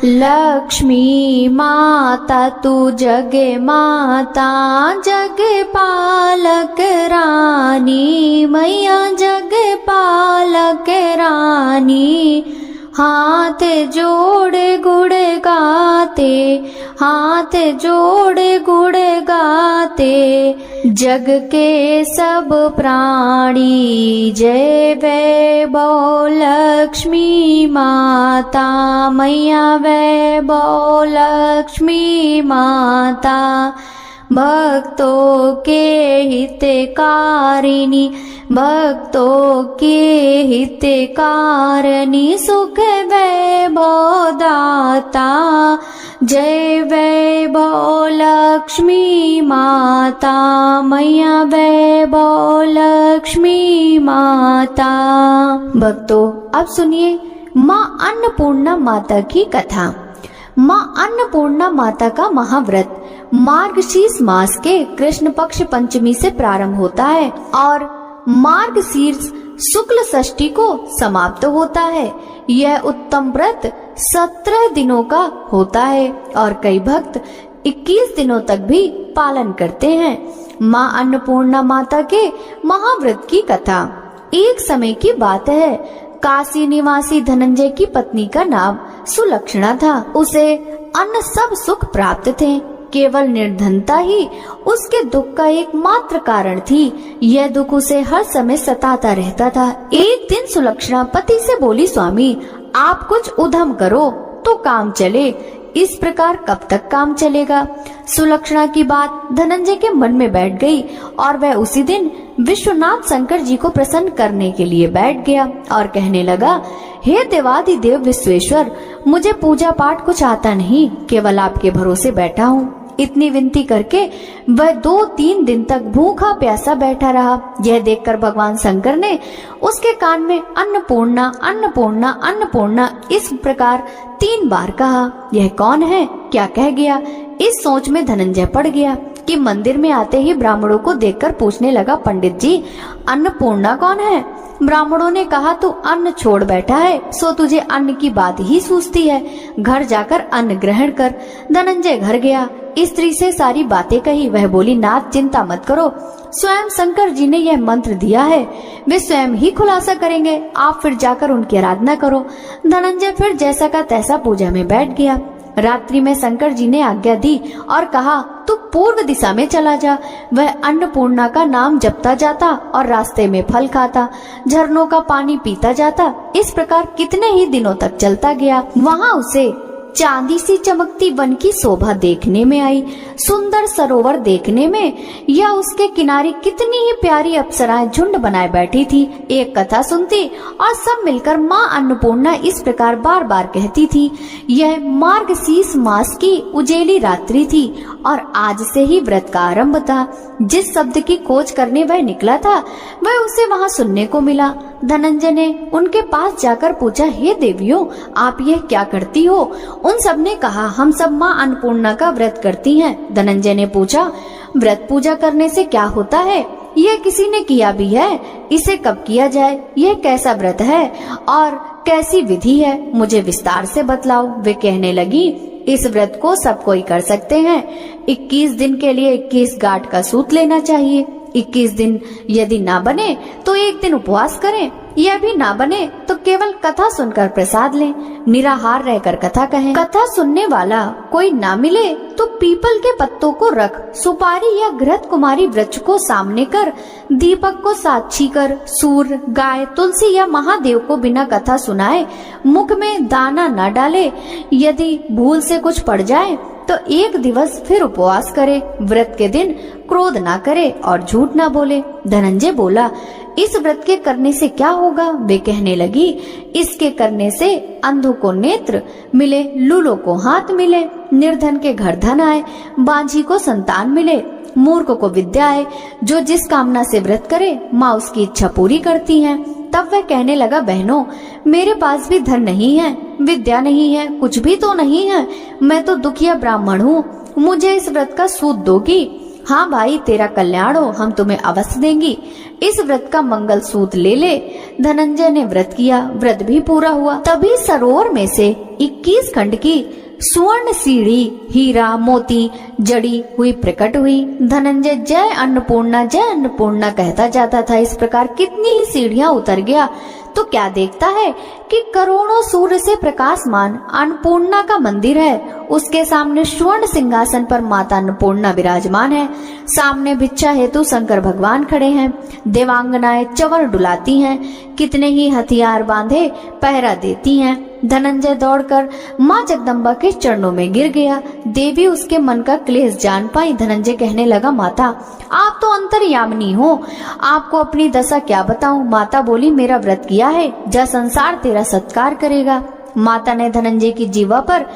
लक्ष्मी माता तू जग माता, जग पालक रानी, मैया जग पालक रानी। हाथ जोड़े गुड़ गाते, हाथ जोड़े गुड़ गाते, जग के सब प्राणी। जय वैभव लक्ष्मी माता मैया, वैभव लक्ष्मी माता। भक्तों के हितकारिणी, भक्तों के हितकारिणी, सुख वैभव दाता। जय वैभव लक्ष्मी माता मैया, वैभव लक्ष्मी माता। भक्तों अब सुनिए माँ अन्नपूर्णा माता की कथा। माँ अन्नपूर्णा माता का महाव्रत मार्गशीर्ष मास के कृष्ण पक्ष पंचमी से प्रारंभ होता है और मार्गशीर्ष शुक्ल षष्ठी को समाप्त होता है। यह उत्तम व्रत 17 दिनों का होता है और कई भक्त 21 दिनों तक भी पालन करते हैं। माँ अन्नपूर्णा माता के महाव्रत की कथा। एक समय की बात है, काशी निवासी धनंजय की पत्नी का नाम सुलक्षणा था। उसे अन्य सब सुख प्राप्त थे, केवल निर्धनता ही उसके दुख का एकमात्र कारण थी। यह दुख उसे हर समय सताता रहता था। एक दिन सुलक्षणा पति से बोली, स्वामी आप कुछ उद्यम करो तो काम चले, इस प्रकार कब तक काम चलेगा। सुलक्षणा की बात धनंजय के मन में बैठ गई और वह उसी दिन विश्वनाथ शंकर जी को प्रसन्न करने के लिए बैठ गया और कहने लगा, हे देवादि देव विश्वेश्वर, मुझे पूजा पाठ कुछ आता नहीं, केवल आपके भरोसे बैठा हूँ। इतनी विनती करके वह 2-3 दिन तक भूखा प्यासा बैठा रहा। यह देखकर भगवान शंकर ने उसके कान में अन्नपूर्णा अन्नपूर्णा अन्नपूर्णा इस प्रकार 3 बार कहा। यह कौन है, क्या कह गया। इस सोच में धनंजय पड़ गया कि मंदिर में आते ही ब्राह्मणों को देखकर पूछने लगा, पंडित जी अन्नपूर्णा कौन है। ब्राह्मणों ने कहा, तू अन्न छोड़ बैठा है, सो तुझे अन्न की बात ही सूझती है, घर जाकर अन्न ग्रहण कर। धनंजय घर गया, स्त्री से सारी बातें कही। वह बोली, नाथ चिंता मत करो, स्वयं शंकर जी ने यह मंत्र दिया है, वे स्वयं ही खुलासा करेंगे, आप फिर जाकर उनकी आराधना करो। धनंजय फिर जैसा का तैसा पूजा में बैठ गया। रात्रि में शंकर जी ने आज्ञा दी और कहा, तू पूर्व दिशा में चला जा। वह अन्नपूर्णा का नाम जपता जाता और रास्ते में फल खाता, झरनों का पानी पीता जाता। इस प्रकार कितने ही दिनों तक चलता गया। वहाँ उसे चांदी सी चमकती वन की शोभा देखने में आई, सुंदर सरोवर देखने में, या उसके किनारे कितनी ही प्यारी अप्सराएं झुंड बनाए बैठी थी। एक कथा सुनती और सब मिलकर माँ अन्नपूर्णा इस प्रकार बार बार कहती थी। यह मार्गशीर्ष मास की उजेली रात्रि थी और आज से ही व्रत का आरंभ था। जिस शब्द की खोज करने वह निकला था वह उसे वहाँ सुनने को मिला। धनंजय ने उनके पास जाकर पूछा, हे देवियों, आप यह क्या करती हो। उन सब ने कहा, हम सब माँ अन्नपूर्णा का व्रत करती हैं। धनंजय ने पूछा, व्रत पूजा करने से क्या होता है, यह किसी ने किया भी है, इसे कब किया जाए, यह कैसा व्रत है और कैसी विधि है, मुझे विस्तार से बतलाओ। वे कहने लगी, इस व्रत को सब कोई कर सकते हैं। 21 दिन के लिए 21 गांठ का सूत लेना चाहिए, 21 दिन यदि ना बने तो एक दिन उपवास करें, यह भी ना बने तो केवल कथा सुनकर प्रसाद लें, निराहार रहकर कथा कहें। कथा सुनने वाला कोई ना मिले तो पीपल के पत्तों को रख, सुपारी या घृत कुमारी वृक्ष को सामने कर, दीपक को साक्षी कर, सूर्य, गाय, तुलसी या महादेव को बिना कथा सुनाए मुख में दाना न डाले। यदि भूल से कुछ पड़ जाए तो एक दिवस फिर उपवास करे। व्रत के दिन क्रोध ना करे और झूठ ना बोले। धनंजय बोला, इस व्रत के करने से क्या होगा? वे कहने लगी, इसके करने से अंधों को नेत्र मिले, लूलों को हाथ मिले, निर्धन के घर धन आए, बांझी को संतान मिले, मूर्ख को विद्या आए। जो जिस कामना से व्रत करे माँ उसकी इच्छा पूरी करती है। तब वह कहने लगा, बहनों मेरे पास भी धन नहीं है, विद्या नहीं है, कुछ भी तो नहीं है, मैं तो दुखिया ब्राह्मण हूँ, मुझे इस व्रत का सूद दोगी? हाँ भाई, तेरा कल्याण हो, हम तुम्हें अवश्य देंगी, इस व्रत का मंगल सूद ले ले। धनंजय ने व्रत किया, व्रत भी पूरा हुआ। तभी सरोवर में से 21 खंड की स्वर्ण सीढ़ी हीरा मोती जड़ी हुई प्रकट हुई। धनंजय जय अन्नपूर्णा कहता जाता था। इस प्रकार कितनी ही सीढ़ियां उतर गया तो क्या देखता है कि करोड़ों सूर्य से प्रकाशमान अन्नपूर्णा का मंदिर है। उसके सामने स्वर्ण सिंहासन पर माता अन्नपूर्णा विराजमान है। सामने भिक्षा हेतु शंकर भगवान खड़े हैं। देवांगनाएं चंवर डुलाती हैं, कितने ही हथियार बांधे पहरा देती हैं। धनंजय दौड़कर माँ जगदम्बा के चरणों में गिर गया। देवी उसके मन का क्लेश जान पाई। धनंजय कहने लगा, माता आप तो अंतर्यामिनी हो, आपको अपनी दशा क्या बताऊं? माता बोली, मेरा व्रत किया है, जा संसार तेरा सत्कार करेगा। माता ने धनंजय की जीवा पर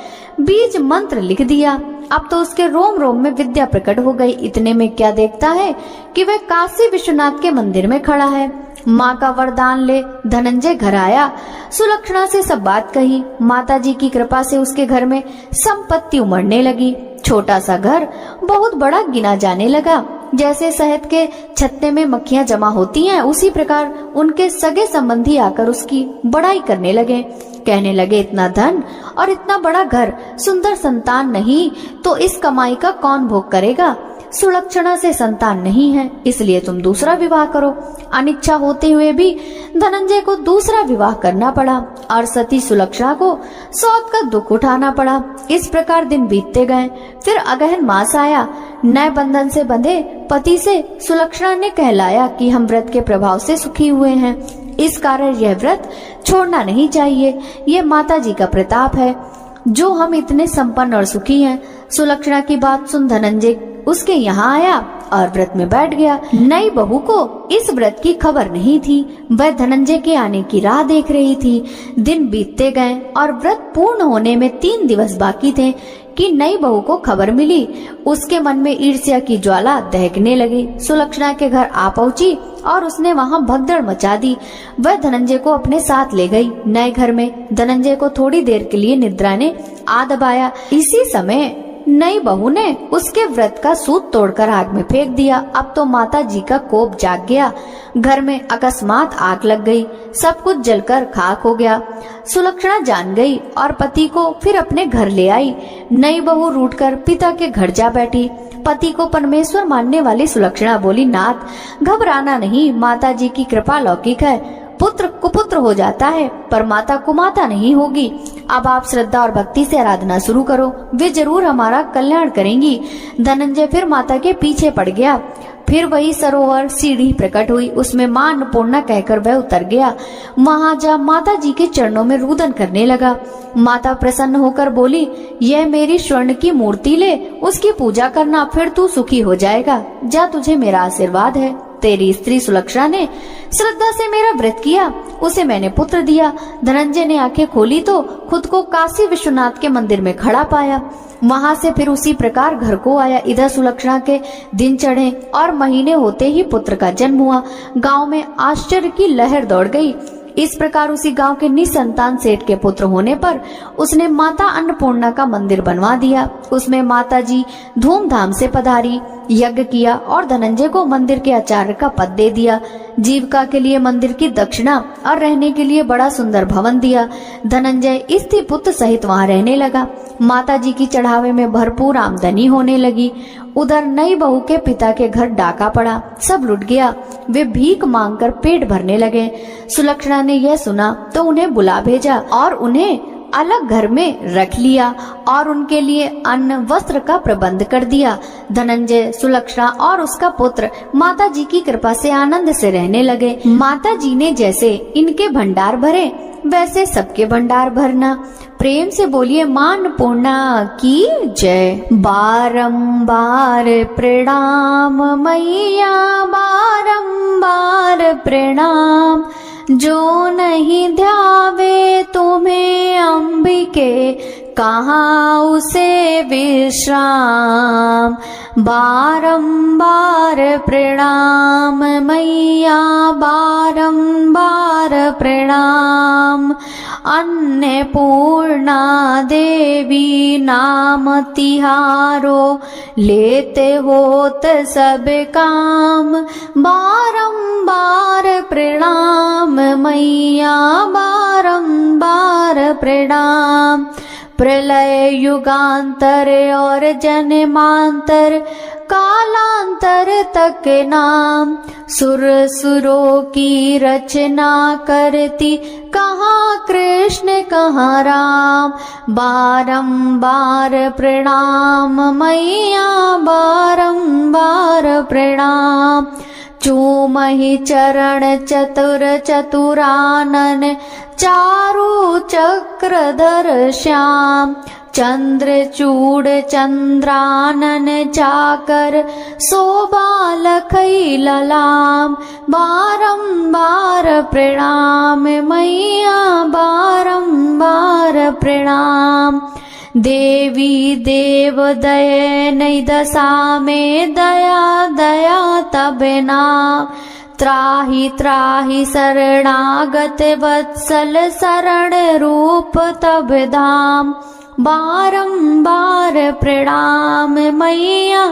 बीज मंत्र लिख दिया। अब तो उसके रोम रोम में विद्या प्रकट हो गई। इतने में क्या देखता है कि वह काशी विश्वनाथ के मंदिर में खड़ा है। माँ का वरदान ले धनंजय घर आया। सुलक्षणा से सब बात कही। माता जी की कृपा से उसके घर में संपत्ति उमड़ने लगी। छोटा सा घर बहुत बड़ा गिना जाने लगा। जैसे शहद के छत्ते में मक्खियां जमा होती हैं, उसी प्रकार उनके सगे संबंधी आकर उसकी बड़ाई करने लगे। कहने लगे, इतना धन और इतना बड़ा घर, सुंदर संतान नहीं तो इस कमाई का कौन भोग करेगा? सुलक्षणा से संतान नहीं है, इसलिए तुम दूसरा विवाह करो। अनिच्छा होते हुए भी धनंजय को दूसरा विवाह करना पड़ा और सती सुलक्षणा को सौत का दुख उठाना पड़ा। इस प्रकार दिन बीतते गए। फिर अगहन मास आया। नए बंधन से बंधे पति से सुलक्षणा ने कहलाया कि हम व्रत के प्रभाव से सुखी हुए हैं, इस कारण यह व्रत छोड़ना नहीं चाहिए। यह माता जी का प्रताप है जो हम इतने संपन्न और सुखी हैं। सुलक्षणा की बात सुन धनंजय उसके यहाँ आया और व्रत में बैठ गया। नई बहू को इस व्रत की खबर नहीं थी। वह धनंजय के आने की राह देख रही थी। दिन बीतते गए और व्रत पूर्ण होने में 3 दिवस बाकी थे कि नई बहू को खबर मिली। उसके मन में ईर्ष्या की ज्वाला दहकने लगी। सुलक्षणा के घर आ पहुंची और उसने वहां भगदड़ मचा दी। वह धनंजय को अपने साथ ले गई। नए घर में धनंजय को थोड़ी देर के लिए निद्रा ने आ दबाया। इसी समय नई बहू ने उसके व्रत का सूत तोड़कर आग में फेंक दिया। अब तो माता जी का कोप जाग गया। घर में अकस्मात आग लग गई। सब कुछ जलकर खाक हो गया। सुलक्षणा जान गई और पति को फिर अपने घर ले आई। नई बहू रूठकर पिता के घर जा बैठी। पति को परमेश्वर मानने वाली सुलक्षणा बोली, नाथ घबराना नहीं, माता जी की कृपा लौकिक है। पुत्र कुपुत्र हो जाता है पर माता कुमाता नहीं होगी। अब आप श्रद्धा और भक्ति से आराधना शुरू करो, वे जरूर हमारा कल्याण करेंगी। धनंजय फिर माता के पीछे पड़ गया। फिर वही सरोवर सीढ़ी प्रकट हुई। उसमें मां अन्नपूर्णा कहकर वह उतर गया। वहां जा माता जी के चरणों में रुदन करने लगा। माता प्रसन्न होकर बोली, यह मेरी स्वर्ण की मूर्ति ले, उसकी पूजा करना, फिर तू सुखी हो जाएगा। जा, तुझे मेरा आशीर्वाद है। तेरी स्त्री सुलक्षणा ने श्रद्धा से मेरा व्रत किया, उसे मैंने पुत्र दिया। धनंजय ने आंखें खोली तो खुद को काशी विश्वनाथ के मंदिर में खड़ा पाया। वहां से फिर उसी प्रकार घर को आया। इधर सुलक्षणा के दिन चढ़े और महीने होते ही पुत्र का जन्म हुआ। गांव में आश्चर्य की लहर दौड़ गई। इस प्रकार उसी गांव के निसंतान सेठ के पुत्र होने पर उसने माता अन्नपूर्णा का मंदिर बनवा दिया। उसमें माता जी धूमधाम से पधारी, यज्ञ किया और धनंजय को मंदिर के आचार्य का पद दे दिया। जीविका के लिए मंदिर की दक्षिणा और रहने के लिए बड़ा सुंदर भवन दिया। धनंजय स्त्री पुत्र सहित वहाँ रहने लगा। माता जी की चढ़ावे में भरपूर आमदनी होने लगी। उधर नई बहू के पिता के घर डाका पड़ा, सब लुट गया। वे भीख मांगकर पेट भरने लगे। सुलक्षणा ने यह सुना तो उन्हें बुला भेजा और उन्हें अलग घर में रख लिया और उनके लिए अन्न वस्त्र का प्रबंध कर दिया। धनंजय, सुलक्षणा और उसका पुत्र माता जी की कृपा से आनंद से रहने लगे। माता जी ने जैसे इनके भंडार भरे वैसे सबके भंडार भरना। प्रेम से बोलिए मां अन्नपूर्णा की जय। बारंबार प्रणाम मैया, बारंबार प्रणाम। जो नहीं ध्यावे तुम्हें अंबिके, कहाँ उसे विश्राम। बारंबार प्रणाम मैया, बारंबार प्रणाम। अन्नपूर्णा देवी नाम तिहारो, लेते होत सब काम। बारंबार प्रणाम मैया, बारंबार प्रणाम। प्रलय युगांतर और जन्मांतर, कालांतर तक नाम। सुर सुरों की रचना करती, कहाँ कृष्ण कहाँ राम। बारंबार प्रणाम मैया, बारंबार प्रणाम। चूमहि चरण चतुर चतुरानन, चारु चक्रधर श्याम। चंद्रचूड़ चंद्रानन चाकर, शोभा लखई ललाम। बारंबार प्रणाम मैया, बारंबार प्रणाम। देवी देव दया नई दशा में, दया दया तब नाम। त्राहि त्राहि शरणागत वत्सल, शरण रूप तब धाम। बारंबार प्रणाम मैया,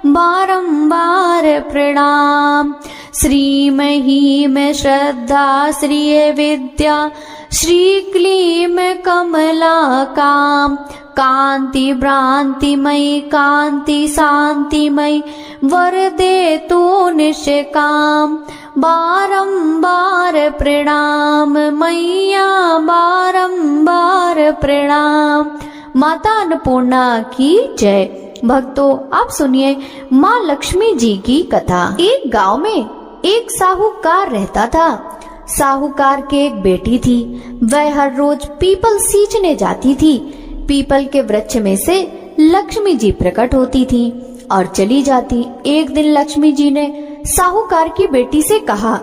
बारंबार प्रणाम। श्री महिम श्रद्धा श्री विद्या, श्री क्लीम कमला काम। कांति भ्रांतिमयी कांति शांतिमयी, वर दे तू निष्काम। बारंबार प्रणाम मैया, बारंबार प्रणाम। माता अन्नपूर्णा की जय। भक्तों, आप सुनिए माँ लक्ष्मी जी की कथा। एक गांव में एक साहूकार रहता था। साहूकार के एक बेटी थी। वह हर रोज पीपल सींचने जाती थी। पीपल के वृक्ष में से लक्ष्मी जी प्रकट होती थी और चली जाती। एक दिन लक्ष्मी जी ने साहूकार की बेटी से कहा,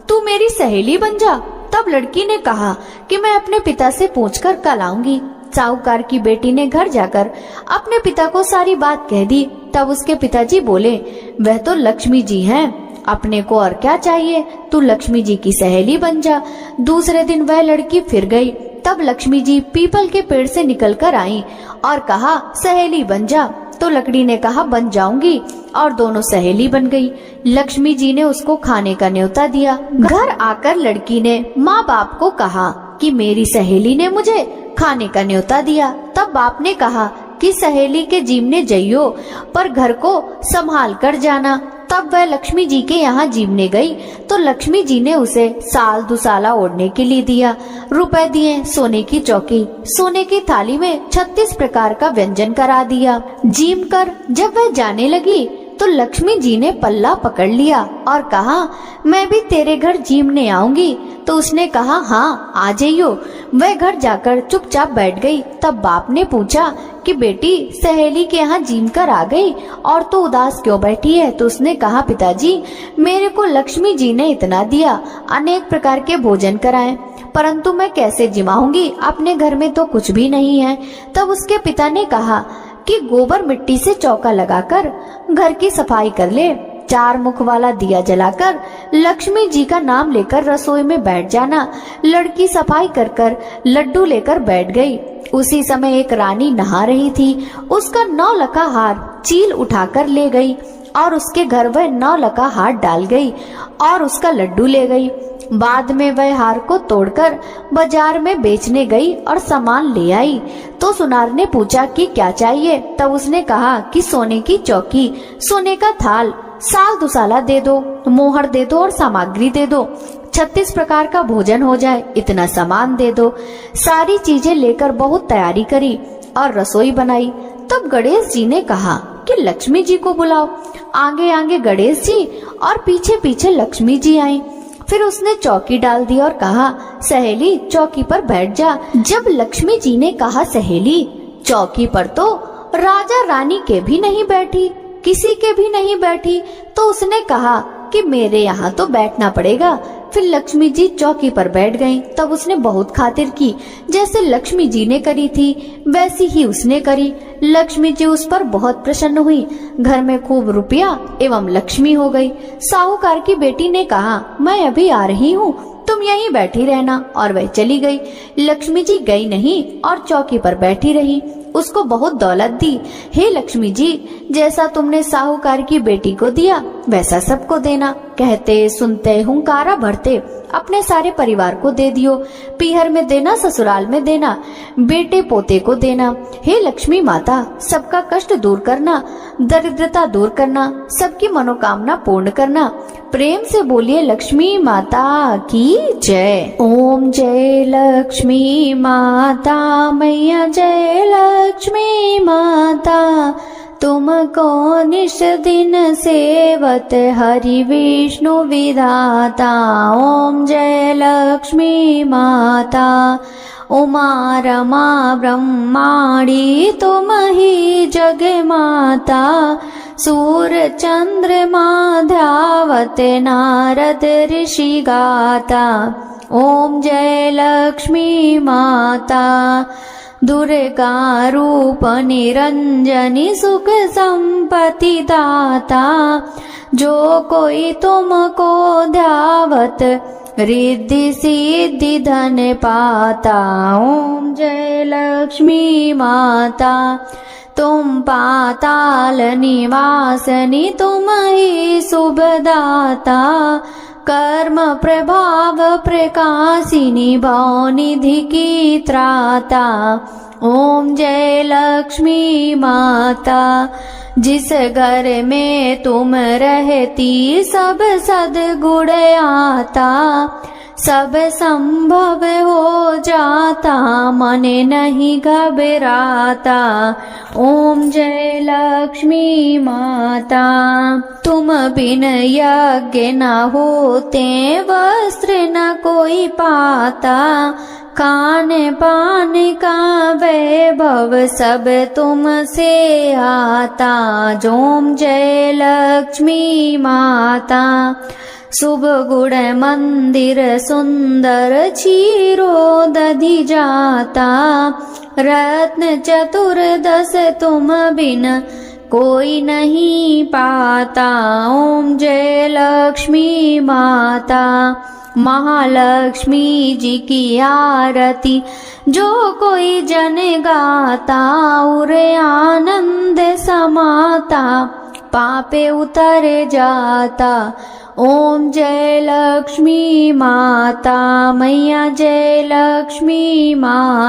तू मेरी सहेली बन जा। तब लड़की ने कहा कि मैं अपने पिता से पूछकर कल आऊंगी। साहूकार की बेटी ने घर जाकर अपने पिता को सारी बात कह दी। तब उसके पिताजी बोले, वह तो लक्ष्मी जी हैं, अपने को और क्या चाहिए, तू लक्ष्मी जी की सहेली बन जा। दूसरे दिन वह लड़की फिर गई। तब लक्ष्मी जी पीपल के पेड़ से निकलकर आई और कहा, सहेली बन जा। तो लकड़ी ने कहा, बन जाऊंगी, और दोनों सहेली बन गई। लक्ष्मी जी ने उसको खाने का न्योता दिया। घर आकर लड़की ने माँ बाप को कहा कि मेरी सहेली ने मुझे खाने का न्योता दिया। तब बाप ने कहा कि सहेली के जीवने जइयो, पर घर को संभाल कर जाना। तब वह लक्ष्मी जी के यहाँ जीवने गई तो लक्ष्मी जी ने उसे साल दुसाला ओढ़ने के लिए दिया। रुपए दिए, सोने की चौकी, सोने की थाली में 36 प्रकार का व्यंजन करा दिया। जीम कर जब वह जाने लगी तो लक्ष्मी जी ने पल्ला पकड़ लिया और कहा, मैं भी तेरे घर जीमने आऊंगी। तो उसने कहा, हाँ आ जाइयो। वह घर जाकर चुपचाप बैठ गई। तब बाप ने पूछा कि बेटी, सहेली के यहाँ जीम कर आ गई और तो उदास क्यों बैठी है? तो उसने कहा, पिताजी मेरे को लक्ष्मी जी ने इतना दिया, अनेक प्रकार के भोजन कराए, परंतु मैं कैसे जिमाऊंगी, अपने घर में तो कुछ भी नहीं है। तब उसके पिता ने कहा कि गोबर मिट्टी से चौका लगाकर घर की सफाई कर ले। 4 मुख वाला दिया जलाकर लक्ष्मी जी का नाम लेकर रसोई में बैठ जाना। लड़की सफाई कर कर लड्डू लेकर बैठ गई। उसी समय एक रानी नहा रही थी। उसका 9 लखा हार चील उठाकर ले गई और उसके घर वह 9 लका हार डाल गई और उसका लड्डू ले गई। बाद में वह हार को तोड़कर बाजार में बेचने गई और सामान ले आई। तो सुनार ने पूछा कि क्या चाहिए। तब उसने कहा कि सोने की चौकी, सोने का थाल, साल दुसाला दे दो, मोहर दे दो और सामग्री दे दो, 36 प्रकार का भोजन हो जाए, इतना सामान दे दो। सारी चीजें लेकर बहुत तैयारी करी और रसोई बनाई। तब गणेश जी ने कहा कि लक्ष्मी जी को बुलाओ। आगे आगे गणेश जी और पीछे पीछे लक्ष्मी जी आई। फिर उसने चौकी डाल दी और कहा, सहेली चौकी पर बैठ जा। जब लक्ष्मी जी ने कहा सहेली, चौकी पर तो राजा रानी के भी नहीं बैठी, किसी के भी नहीं बैठी, तो उसने कहा कि मेरे यहाँ तो बैठना पड़ेगा। फिर लक्ष्मी जी चौकी पर बैठ गईं। तब उसने बहुत खातिर की, जैसे लक्ष्मी जी ने करी थी वैसी ही उसने करी। लक्ष्मी जी उस पर बहुत प्रसन्न हुई। घर में खूब रुपया एवं लक्ष्मी हो गई। साहूकार की बेटी ने कहा, मैं अभी आ रही हूँ, तुम यहीं बैठी रहना। और वह चली गई। लक्ष्मी जी गई नहीं और चौकी पर बैठी रही। उसको बहुत दौलत दी। हे लक्ष्मी जी, जैसा तुमने साहूकार की बेटी को दिया वैसा सबको देना। कहते सुनते हुंकारा भरते अपने सारे परिवार को दे दियो। पीहर में देना, ससुराल में देना, बेटे पोते को देना। हे लक्ष्मी माता, सबका कष्ट दूर करना, दरिद्रता दूर करना, सबकी मनोकामना पूर्ण करना। प्रेम से बोलिए लक्ष्मी माता की जय। ओम जय लक्ष्मी माता मैया, जय लक्ष्मी माता। तुमको निश दिन सेवत हरि विष्णु विधाता। ओम जय लक्ष्मी माता। उमा रमा ब्रह्माणी तुम ही जग माता। सूर्य चंद्रमा ध्यावत नारद ऋषि गाता। ओम जय लक्ष्मी माता। दुर्गा रूप निरंजनी सुख संपत्ति दाता। जो कोई तुमको ध्यावत रिद्धि सिद्धि धन पाता। ओम जय लक्ष्मी माता। तुम पाताल निवासनी तुम ही शुभदाता। कर्म प्रभाव प्रकाशिनी भावनिधि की त्राता। ओम जय लक्ष्मी माता। जिस घर में तुम रहती सब सद्गुण आता। सब संभव हो जाता मन नहीं घबराता। ओम जय लक्ष्मी माता। तुम बिन यज्ञ न होते वस्त्र न कोई पाता। खाने पाने का वैभव सब तुमसे आता। ओम जय लक्ष्मी माता। शुभ गुण मंदिर सुंदर क्षीरो दधि जाता। रत्न चतुर्दश तुम बिन कोई नहीं पाता। ओम जय लक्ष्मी माता। महालक्ष्मी जी की आरती जो कोई जन गाता। उरे आनंद समाता पापे उतर जाता। ओम जय लक्ष्मी माता मैया, जय लक्ष्मी माता।